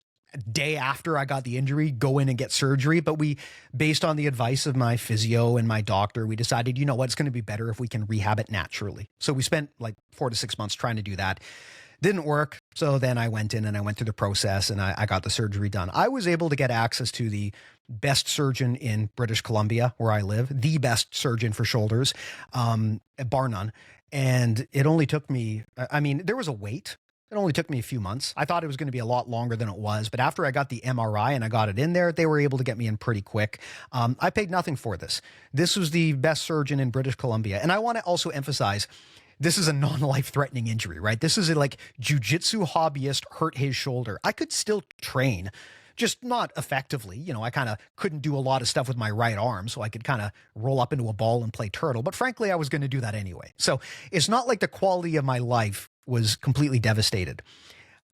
day after I got the injury, go in and get surgery. But based on the advice of my physio and my doctor, we decided, it's going to be better if we can rehab it naturally. So we spent like 4 to 6 months trying to do that. Didn't work. So then I went in and I went through the process, and I got the surgery done. I was able to get access to the best surgeon in British Columbia, where I live, the best surgeon for shoulders, bar none. And it only took me, there was a wait. It only took me a few months. I thought it was going to be a lot longer than it was. But after I got the MRI and I got it in there, they were able to get me in pretty quick. I paid nothing for this. This was the best surgeon in British Columbia. And I want to also emphasize, this is a non-life-threatening injury, right? This is a jiu-jitsu hobbyist hurt his shoulder. I could still train, just not effectively. I kind of couldn't do a lot of stuff with my right arm, so I could kind of roll up into a ball and play turtle. But frankly, I was going to do that anyway. So it's not like the quality of my life was completely devastated.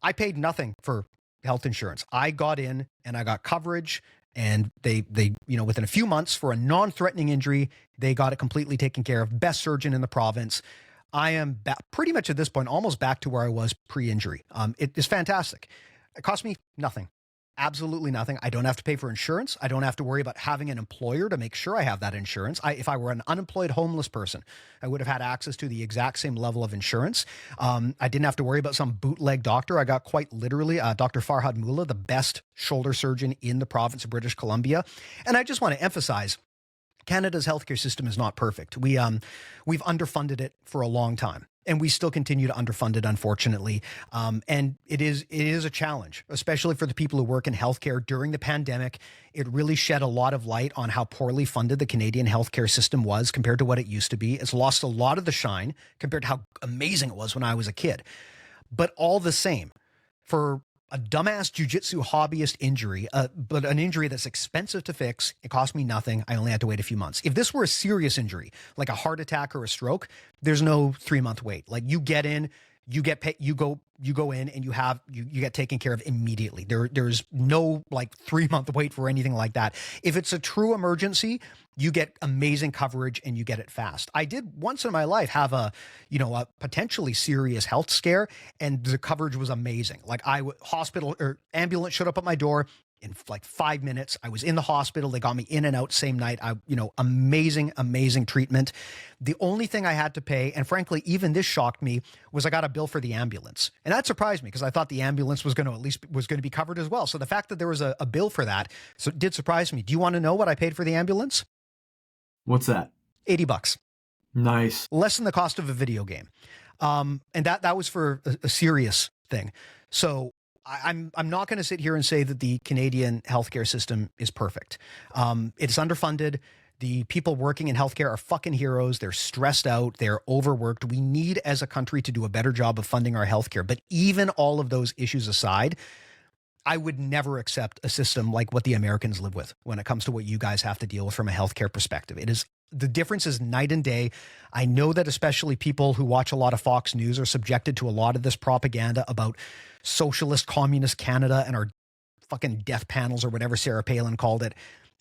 I paid nothing for health insurance. I got in and I got coverage, and they within a few months, for a non-threatening injury, they got it completely taken care of. Best surgeon in the province. I am pretty much at this point almost back to where I was pre-injury. It is fantastic. It cost me nothing. Absolutely nothing. I don't have to pay for insurance. I don't have to worry about having an employer to make sure I have that insurance. If I were an unemployed homeless person, I would have had access to the exact same level of insurance. I didn't have to worry about some bootleg doctor. I got quite literally Dr. Farhad Mullah, the best shoulder surgeon in the province of British Columbia. And I just want to emphasize, Canada's healthcare system is not perfect. We've underfunded it for a long time. And we still continue to underfund it, unfortunately. And it is a challenge, especially for the people who work in healthcare during the pandemic. It really shed a lot of light on how poorly funded the Canadian healthcare system was compared to what it used to be. It's lost a lot of the shine compared to how amazing it was when I was a kid. But all the same, for a dumbass jiu-jitsu hobbyist injury, but an injury that's expensive to fix, it cost me nothing. I only had to wait a few months. If this were a serious injury, like a heart attack or a stroke, there's no 3-month wait. Like you get in, you get paid, you go in and you get taken care of immediately. There's no like 3-month wait for anything like that. If it's a true emergency, you get amazing coverage and you get it fast. I did once in my life have a potentially serious health scare, and the coverage was amazing. Like hospital or ambulance showed up at my door in like 5 minutes. I was in the hospital. They got me in and out same night. Amazing treatment. The only thing I had to pay, and frankly, even this shocked me, was I got a bill for the ambulance. And that surprised me because I thought the ambulance was going to be covered as well. So the fact that there was a bill for that, so it did surprise me. Do you want to know what I paid for the ambulance?
What's that?
$80.
Nice.
Less than the cost of a video game. And that was for a serious thing. So I'm not going to sit here and say that the Canadian healthcare system is perfect. It's underfunded. The people working in healthcare are fucking heroes. They're stressed out. They're overworked. We need as a country to do a better job of funding our healthcare. But even all of those issues aside, I would never accept a system like what the Americans live with when it comes to what you guys have to deal with from a healthcare perspective. The difference is night and day. I know that especially people who watch a lot of Fox News are subjected to a lot of this propaganda about socialist, communist Canada and our fucking death panels or whatever Sarah Palin called it.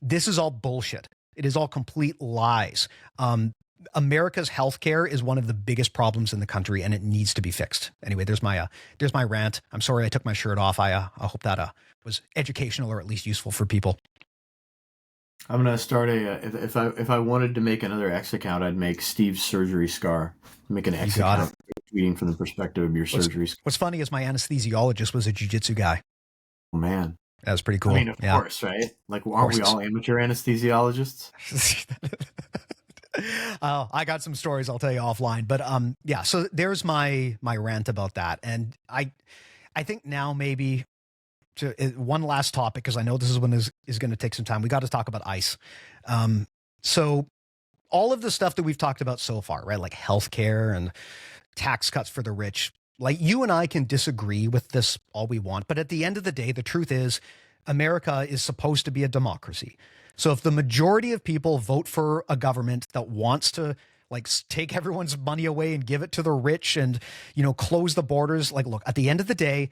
This is all bullshit. It is all complete lies. America's healthcare is one of the biggest problems in the country, and it needs to be fixed. Anyway, there's my rant. I'm sorry I took my shirt off. I hope that was educational or at least useful for people.
I'm gonna start if I wanted to make another X account, I'd make Steve's surgery scar. Make an X account tweeting from the perspective of your surgery scar.
What's funny is my anesthesiologist was a jiu-jitsu guy.
Oh man.
That was pretty cool.
I mean, of course, right? Like, aren't we all amateur anesthesiologists?
I got some stories I'll tell you offline, but yeah. So there's my rant about that, and I think now maybe to one last topic, because I know this one is going to take some time. We got to talk about ICE. So all of the stuff that we've talked about so far, right? Like healthcare and tax cuts for the rich. Like you and I can disagree with this all we want, but at the end of the day, the truth is America is supposed to be a democracy. So if the majority of people vote for a government that wants to like take everyone's money away and give it to the rich and, close the borders, like, look, at the end of the day,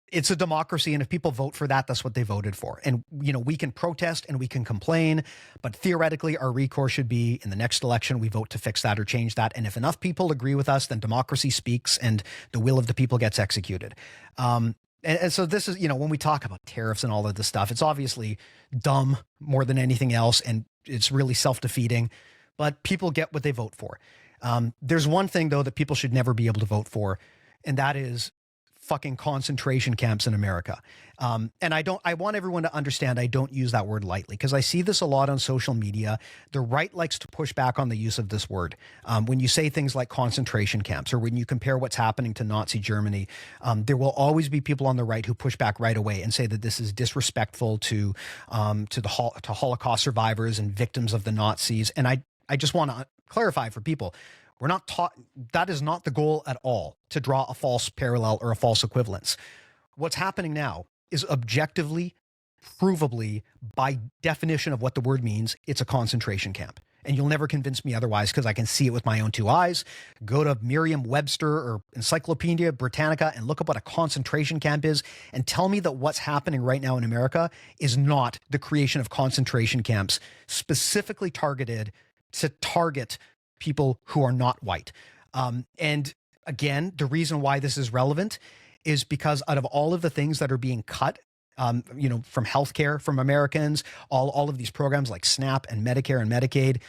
it's a democracy. And if people vote for that, that's what they voted for. And, we can protest and we can complain, but theoretically our recourse should be in the next election, we vote to fix that or change that. And if enough people agree with us, then democracy speaks and the will of the people gets executed. And so this is, when we talk about tariffs and all of this stuff, it's obviously dumb more than anything else. And it's really self-defeating, but people get what they vote for. There's one thing though that people should never be able to vote for, and that is fucking concentration camps in America. And I want everyone to understand, I don't use that word lightly because I see this a lot on social media. The right likes to push back on the use of this word. When you say things like concentration camps, or when you compare what's happening to Nazi Germany, there will always be people on the right who push back right away and say that this is disrespectful to Holocaust survivors and victims of the Nazis. And I just want to clarify for people, we're not taught, that is not the goal at all, to draw a false parallel or a false equivalence. What's happening now is objectively, provably, by definition of what the word means, it's a concentration camp. And you'll never convince me otherwise because I can see it with my own two eyes. Go to Merriam-Webster or Encyclopedia Britannica and look up what a concentration camp is and tell me that what's happening right now in America is not the creation of concentration camps specifically targeted to target people who are not white. And again, the reason why this is relevant is because out of all of the things that are being cut, from healthcare, from Americans, all of these programs like SNAP and Medicare and Medicaid,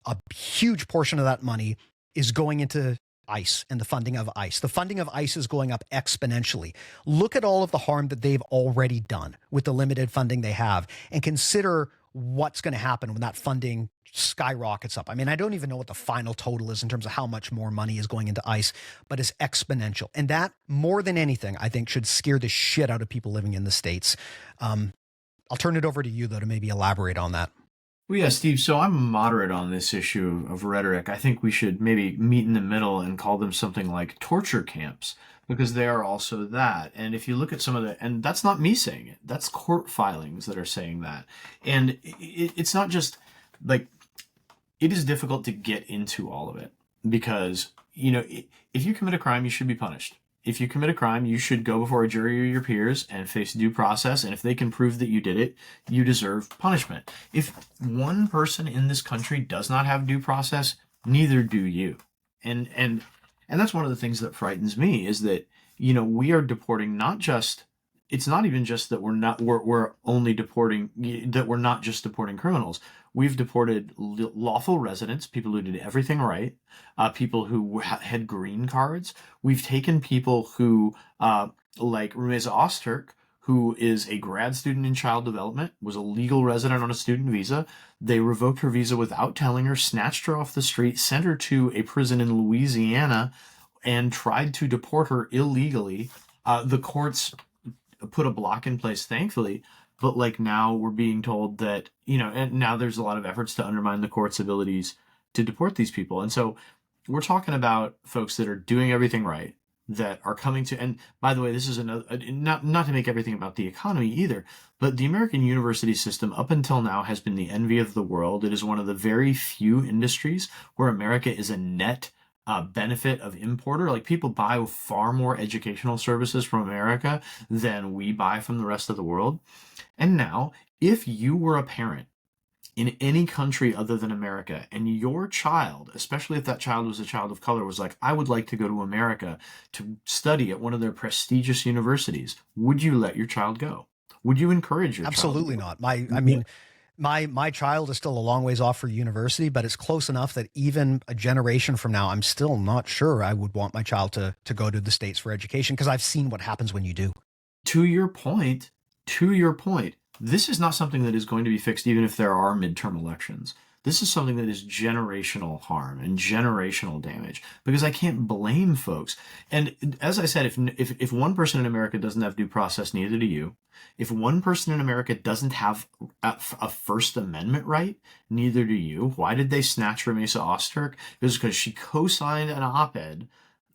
a huge portion of that money is going into ICE and the funding of ICE. The funding of ICE is going up exponentially. Look at all of the harm that they've already done with the limited funding they have and consider what's going to happen when that funding skyrockets up. I mean, I don't even know what the final total is in terms of how much more money is going into ICE, but it's exponential. And that, more than anything, I think should scare the shit out of people living in the States. I'll turn it over to you, though, to maybe elaborate on that.
Well, yeah, Steve, so I'm moderate on this issue of rhetoric. I think we should maybe meet in the middle and call them something like torture camps, because they are also that. And if you look at some of the, and that's not me saying it, that's court filings that are saying that. And it's not just like, it is difficult to get into all of it because, you know, if you commit a crime, you should be punished. If you commit a crime, you should go before a jury or your peers and face due process. And if they can prove that you did it, you deserve punishment. If one person in this country does not have due process, neither do you. And that's one of the things that frightens me is that, you know, we are deporting not just, it's not even just that we're only deporting, that we're not just deporting criminals. We've deported lawful residents, people who did everything right, people who had green cards. We've taken people who, like Rumeza Ozturk, who is a grad student in child development, was a legal resident on a student visa. They revoked her visa without telling her, snatched her off the street, sent her to a prison in Louisiana, and tried to deport her illegally. The courts put a block in place, thankfully. But like now we're being told that, you know, and now there's a lot of efforts to undermine the court's abilities to deport these people. And so we're talking about folks that are doing everything right, that are coming to, and by the way, this is another, not to make everything about the economy either, but the American university system up until now has been the envy of the world. It is one of the very few industries where America is a net benefit of importer. Like people buy far more educational services from America than we buy from the rest of the world. And now, if you were a parent in any country other than America, and your child, especially if that child was a child of color, was like, I would like to go to America to study at one of their prestigious universities, would you let your child go? Would you encourage your
Absolutely
child?
not. My child is still a long ways off for university, but it's close enough that even a generation from now, I'm still not sure I would want my child to go to the States for education, because I've seen what happens when you do.
To your point, this is not something that is going to be fixed even if there are midterm elections. This is something that is generational harm and generational damage, because I can't blame folks. And as I said, if one person in America doesn't have due process, neither do you. If one person in America doesn't have a First Amendment right, neither do you. Why did they snatch Rumeza Ozturk? It was because she co-signed an op-ed,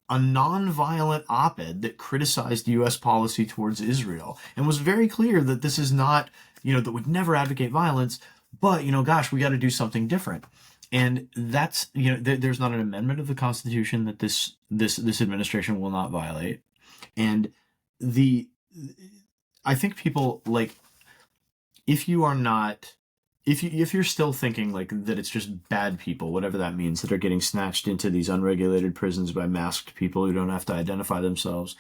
a non-violent op-ed that criticized U.S. policy towards Israel and was very clear that this is not, you know, that would never advocate violence, but, you know, gosh, we got to do something different. And that's, you know, there's not an amendment of the Constitution that this administration will not violate. And I think people, like, if you're still thinking like that it's just bad people, whatever that means, that are getting snatched into these unregulated prisons by masked people who don't have to identify themselves,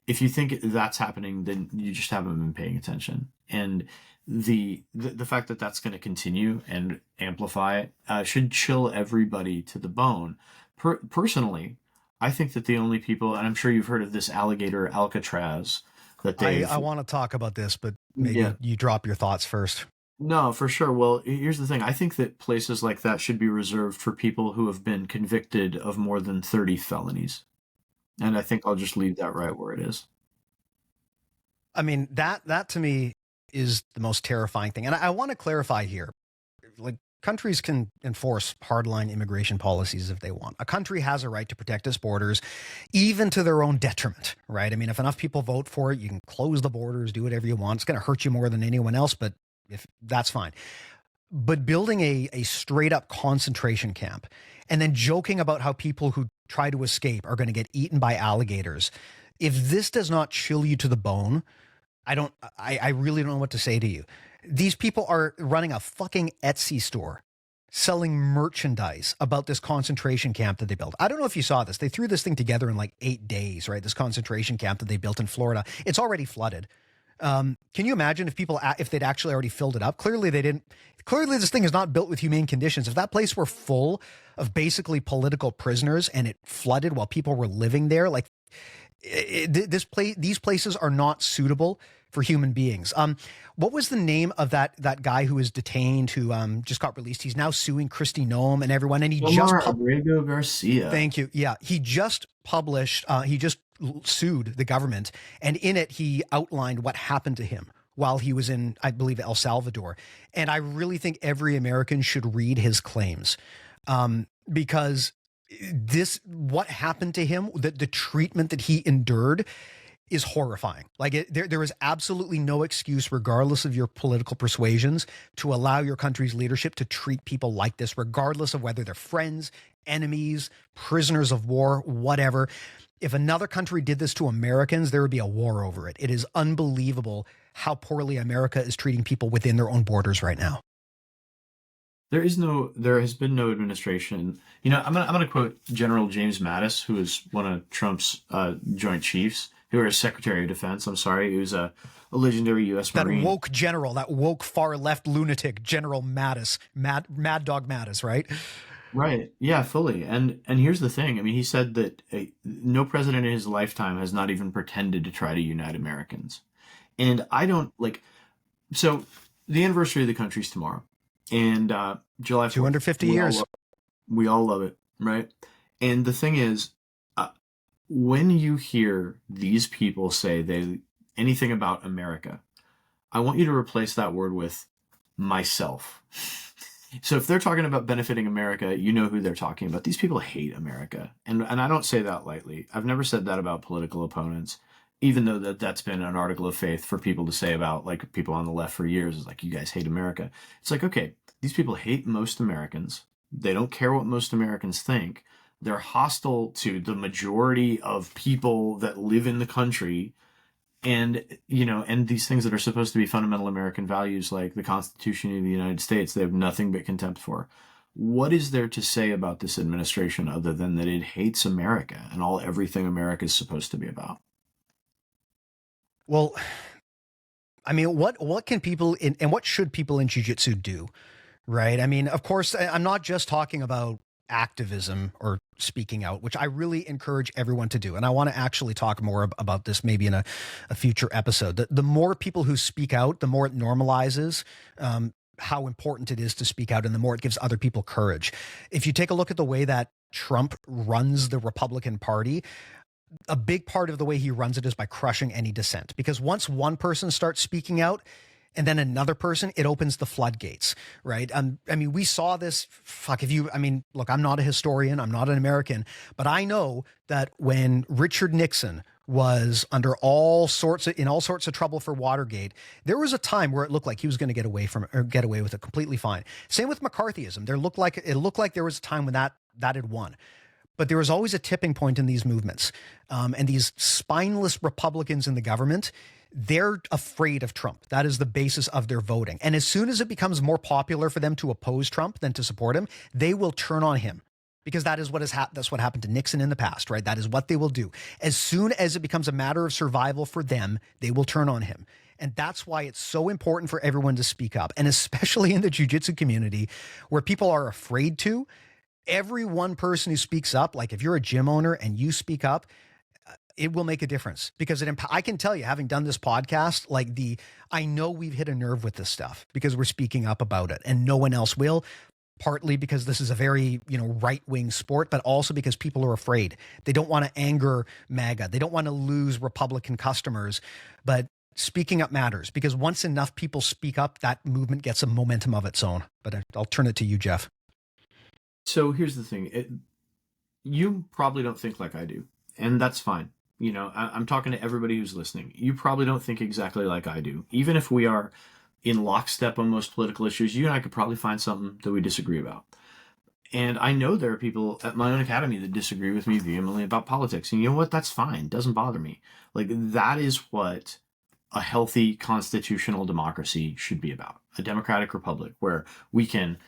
if you think that's happening, then you just haven't been paying attention. And the fact that that's going to continue and amplify should chill everybody to the bone. Personally, I think that the only people, and I'm sure you've heard of this Alligator Alcatraz, that
I want to talk about this, but maybe you drop your thoughts first.
No, for sure. Well, here's the thing. I think that places like that should be reserved for people who have been convicted of more than 30 felonies. And I think I'll just leave that right where it is.
I mean, that to me is the most terrifying thing. And I want to clarify here, like, countries can enforce hardline immigration policies if they want. A country has a right to protect its borders, even to their own detriment, right? I mean, if enough people vote for it, you can close the borders, do whatever you want. It's going to hurt you more than anyone else, but if that's fine. But building a straight up concentration camp and then joking about how people who try to escape are going to get eaten by alligators. If this does not chill you to the bone, I really don't know what to say to you. These people are running a fucking Etsy store selling merchandise about this concentration camp that they built. I don't know if you saw this. They threw this thing together in like 8 days, right? This concentration camp that they built in Florida. It's already flooded. Can you imagine if they'd actually already filled it up? Clearly they didn't. Clearly this thing is not built with humane conditions. If that place were full of basically political prisoners and it flooded while people were living there, like, these places are not suitable for human beings. What was the name of that guy who was detained, who just got released? He's now suing Christy Nome and everyone, and he just
Omar Abrego Garcia.
thank you. Yeah, he just published. He just sued the government, and in it he outlined what happened to him while he was in, I believe, El Salvador. And I really think every American should read his claims, because what happened to him, the treatment that he endured, is horrifying. Like there is absolutely no excuse, regardless of your political persuasions, to allow your country's leadership to treat people like this, regardless of whether they're friends, enemies, prisoners of war, whatever. If another country did this to Americans, there would be a war over it. It is unbelievable how poorly America is treating people within their own borders right now.
There has been no administration. I'm gonna quote General James Mattis, who is one of Trump's Joint Chiefs, who was Secretary of Defense. I'm sorry, he was a legendary U.S. Marine.
That woke general, that woke far left lunatic, General Mattis, Mad Dog Mattis, right?
Right. Yeah, fully. And here's the thing. I mean, he said that no president in his lifetime has not even pretended to try to unite Americans. And I don't like. So the anniversary of the country's tomorrow, and July 4th,
250 years.
We all love it, right? And the thing is, when you hear these people say anything about America, I want you to replace that word with myself. So if they're talking about benefiting America, you know who they're talking about. These people hate America. And I don't say that lightly. I've never said that about political opponents, even though that's been an article of faith for people to say about, like, people on the left for years. Is like, you guys hate America. It's like, okay, these people hate most Americans. They don't care what most Americans think. They're hostile to the majority of people that live in the country. And, and these things that are supposed to be fundamental American values, like the Constitution of the United States, they have nothing but contempt for. What is there to say about this administration other than that it hates America and everything America is supposed to be about?
Well, I mean, what can people and what should people in jiu-jitsu do, right? I mean, of course, I'm not just talking about activism or speaking out, which I really encourage everyone to do. And I want to actually talk more about this maybe in a future episode. The more people who speak out, the more it normalizes how important it is to speak out, and the more it gives other people courage. If you take a look at the way that Trump runs the Republican Party, a big part of the way he runs it is by crushing any dissent. Because once one person starts speaking out, and then another person, it opens the floodgates, right? I mean, we saw this. Look, I'm not a historian, I'm not an American, but I know that when Richard Nixon was under all sorts of trouble for Watergate, there was a time where it looked like he was going to get away with it completely fine. Same with McCarthyism. It looked like there was a time when that had won. But there was always a tipping point in these movements. And these spineless Republicans in the government, they're afraid of Trump. That is the basis of their voting. And as soon as it becomes more popular for them to oppose Trump than to support him, they will turn on him. Because that's what happened to Nixon in the past, right? That is what they will do. As soon as it becomes a matter of survival for them, they will turn on him. And that's why it's so important for everyone to speak up. And especially in the jiu-jitsu community, where people are afraid to, every one person who speaks up, like if you're a gym owner and you speak up, it will make a difference. Because I can tell you, having done this podcast, I know we've hit a nerve with this stuff because we're speaking up about it and no one else will. Partly because this is a very, right-wing sport, but also because people are afraid. They don't want to anger MAGA. They don't want to lose Republican customers. But speaking up matters, because once enough people speak up, that movement gets a momentum of its own. But I'll turn it to you, Jeff.
So here's the thing. You probably don't think like I do, and that's fine. I'm talking to everybody who's listening. You probably don't think exactly like I do. Even if we are in lockstep on most political issues, you and I could probably find something that we disagree about. And I know there are people at my own academy that disagree with me vehemently about politics. And you know what? That's fine. It doesn't bother me. That is what a healthy constitutional democracy should be about. A democratic republic where we can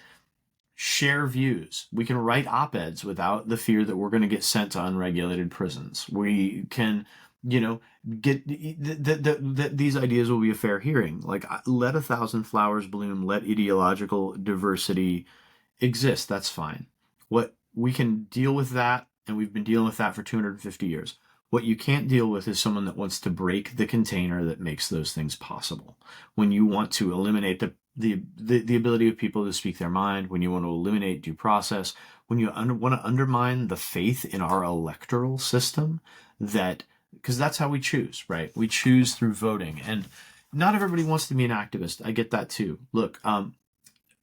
share views. We can write op-eds without the fear that we're going to get sent to unregulated prisons. We can, get these ideas will be a fair hearing. Let 1,000 flowers bloom, let ideological diversity exist. That's fine. What we can deal with that, and we've been dealing with that for 250 years. What you can't deal with is someone that wants to break the container that makes those things possible. When you want to eliminate the ability of people to speak their mind, when you want to eliminate due process, when you want to undermine the faith in our electoral system, that because that's how we choose, right? We choose through voting, and not everybody wants to be an activist. I get that too. Look,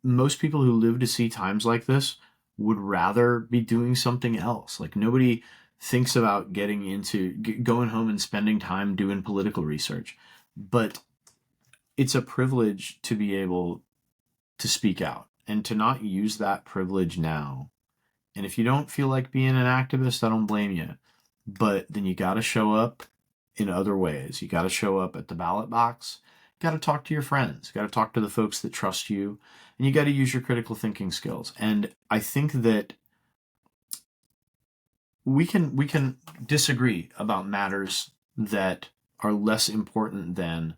most people who live to see times like this would rather be doing something else. Like nobody thinks about going home and spending time doing political research, but it's a privilege to be able to speak out and to not use that privilege now. And if you don't feel like being an activist, I don't blame you. But then you got to show up in other ways. You got to show up at the ballot box. You got to talk to your friends. You got to talk to the folks that trust you. And you got to use your critical thinking skills. And I think that we can disagree about matters that are less important than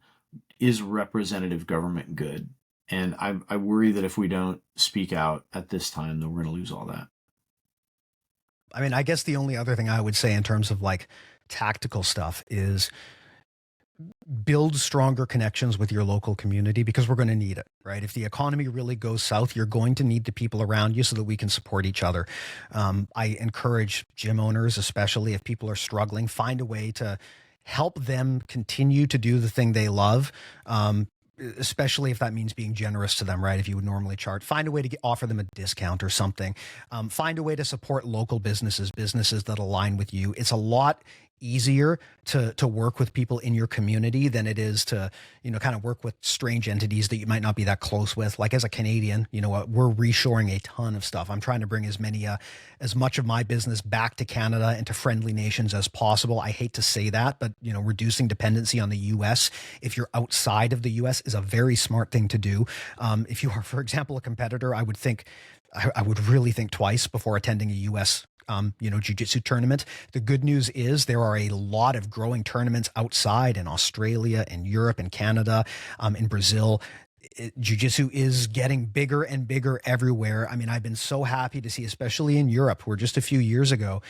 is representative government good. And I worry that if we don't speak out at this time, then we're going to lose all that.
I mean, I guess the only other thing I would say in terms of like tactical stuff is build stronger connections with your local community, because we're going to need it, right? If the economy really goes south, you're going to need the people around you so that we can support each other. I encourage gym owners, especially if people are struggling, find a way to help them continue to do the thing they love. Especially if that means being generous to them, right? If you would normally charge, find a way to offer them a discount or something. Find a way to support local businesses that align with you. It's a lot easier to work with people in your community than it is to, kind of work with strange entities that you might not be that close with. Like as a Canadian, we're reshoring a ton of stuff. I'm trying to bring as much of my business back to Canada and to friendly nations as possible. I hate to say that, but reducing dependency on the US, if you're outside of the US, is a very smart thing to do. If you are, for example, a competitor, I would really think twice before attending a US jiu-jitsu tournament. The good news is there are a lot of growing tournaments outside in Australia and Europe and Canada, in Brazil. Jiu-jitsu is getting bigger and bigger everywhere. I mean, I've been so happy to see, especially in Europe, where just a few years ago,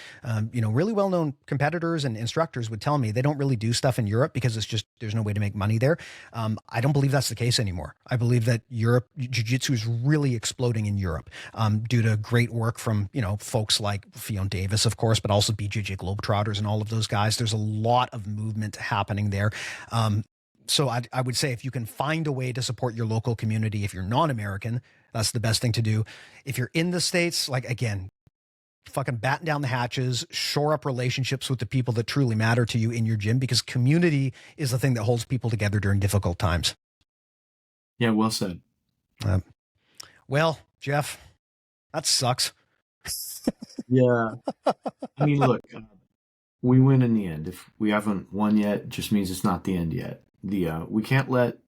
really well-known competitors and instructors would tell me they don't really do stuff in Europe because there's no way to make money there. I don't believe that's the case anymore. I believe that Europe, Jiu-Jitsu is really exploding in Europe, due to great work from, folks like Fionn Davis, of course, but also BJJ Globetrotters and all of those guys. There's a lot of movement happening there. So I would say if you can find a way to support your local community, if you're non-American, that's the best thing to do. If you're in the States, like, again, fucking batten down the hatches, shore up relationships with the people that truly matter to you in your gym, because community is the thing that holds people together during difficult times.
Yeah, well said.
Well, Jeff, that sucks.
Yeah. I mean, look, we win in the end. If we haven't won yet, it just means it's not the end yet. We can't let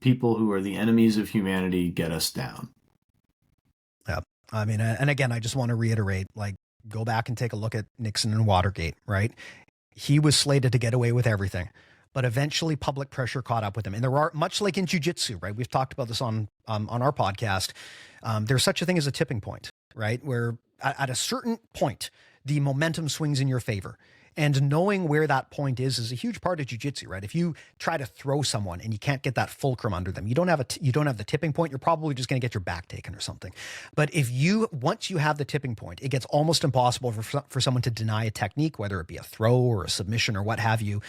people who are the enemies of humanity get us down.
Yeah. I mean, and again, I just want to reiterate, like, go back and take a look at Nixon and Watergate, right? He was slated to get away with everything, but eventually public pressure caught up with him. And there are, much like in jiu-jitsu, right? We've talked about this on our podcast. There's such a thing as a tipping point, right? Where at a certain point, the momentum swings in your favor. And knowing where that point is a huge part of jiu-jitsu, right? If you try to throw someone and you can't get that fulcrum under them, you don't have the tipping point, you're probably just going to get your back taken or something. But once you have the tipping point, it gets almost impossible for someone to deny a technique, whether it be a throw or a submission or what have you.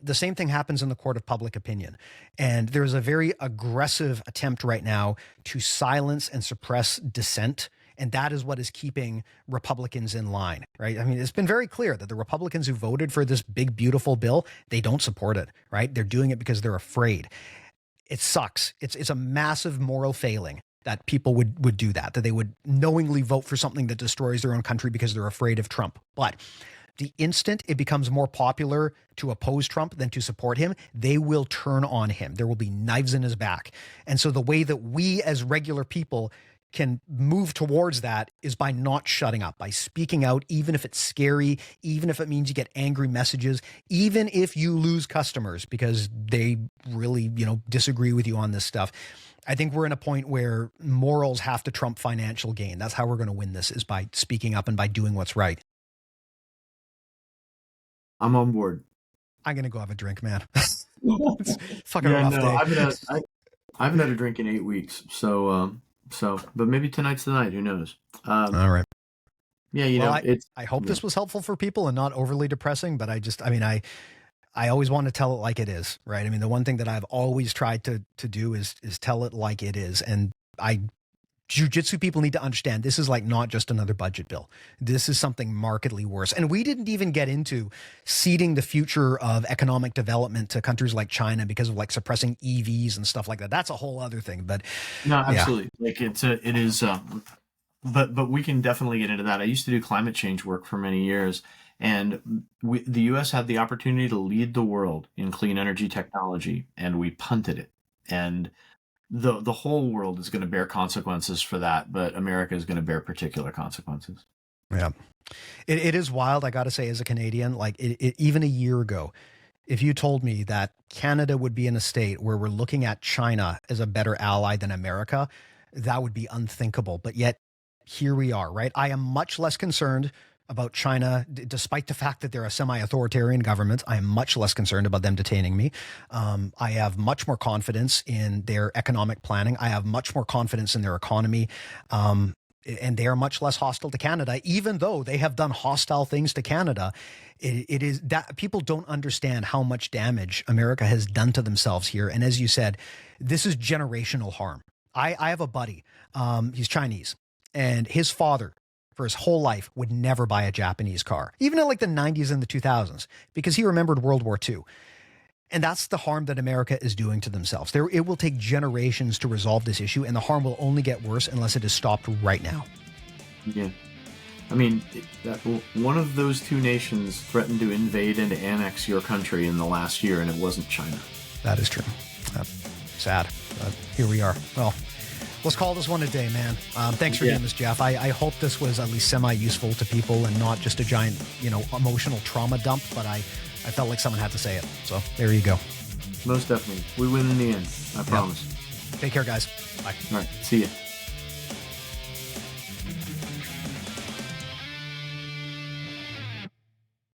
The same thing happens in the court of public opinion. And there's a very aggressive attempt right now to silence and suppress dissent. And that is what is keeping Republicans in line, right? I mean, it's been very clear that the Republicans who voted for this big, beautiful bill, they don't support it, right? They're doing it because they're afraid. It sucks. It's a massive moral failing that people would do that they would knowingly vote for something that destroys their own country because they're afraid of Trump. But the instant it becomes more popular to oppose Trump than to support him, they will turn on him. There will be knives in his back. And so the way that we as regular people can move towards that is by not shutting up, by speaking out, even if it's scary, even if it means you get angry messages, even if you lose customers because they really, disagree with you on this stuff. I think we're in a point where morals have to trump financial gain. That's how we're going to win this, is by speaking up and by doing what's right.
I'm on board.
I'm going to go have a drink, man. It's fucking
Yeah,
rough
no,
day.
I haven't had a drink in 8 weeks. But maybe tonight's the night. Who knows?
All right.
Yeah,
Well,
it's
I hope
yeah.
this was helpful for people and not overly depressing, but I always want to tell it like it is, right? I mean, the one thing that I've always tried to do is tell it like it is. And Jiu-Jitsu people need to understand this is like not just another budget bill. This is something markedly worse. And we didn't even get into ceding the future of economic development to countries like China because of like suppressing EVs and stuff like that. That's a whole other thing. But
No,
yeah,
absolutely. Like it is. But we can definitely get into that. I used to do climate change work for many years, and the U.S. had the opportunity to lead the world in clean energy technology, and we punted it. And the whole world is going to bear consequences for that, but America is going to bear particular consequences.
yeah, it is wild. I got to say, as a Canadian, like even a year ago, if you told me that Canada would be in a state where we're looking at China as a better ally than America, that would be unthinkable. But yet here we are, right? I am much less concerned about China, despite the fact that they're a semi-authoritarian government. I am much less concerned about them detaining me. I have much more confidence in their economic planning. I have much more confidence in their economy. And they are much less hostile to Canada, even though they have done hostile things to Canada. It is that people don't understand how much damage America has done to themselves here. And as you said, this is generational harm. I have a buddy, he's Chinese, and his father, for his whole life, would never buy a Japanese car, even in like the 90s and the 2000s, because he remembered World War II. And that's the harm that America is doing to themselves. It will take generations to resolve this issue, and the harm will only get worse unless it is stopped right now.
Yeah. I mean, one of those two nations threatened to invade and annex your country in the last year, and it wasn't China.
That is true. Sad. Here we are. Well, let's call this one a day, man. Thanks for doing this, Jeff. I hope this was at least semi-useful to people and not just a giant, emotional trauma dump, but I felt like someone had to say it. So there you go.
Most definitely. We win in the end. I promise.
Take care, guys. Bye.
All right. See ya.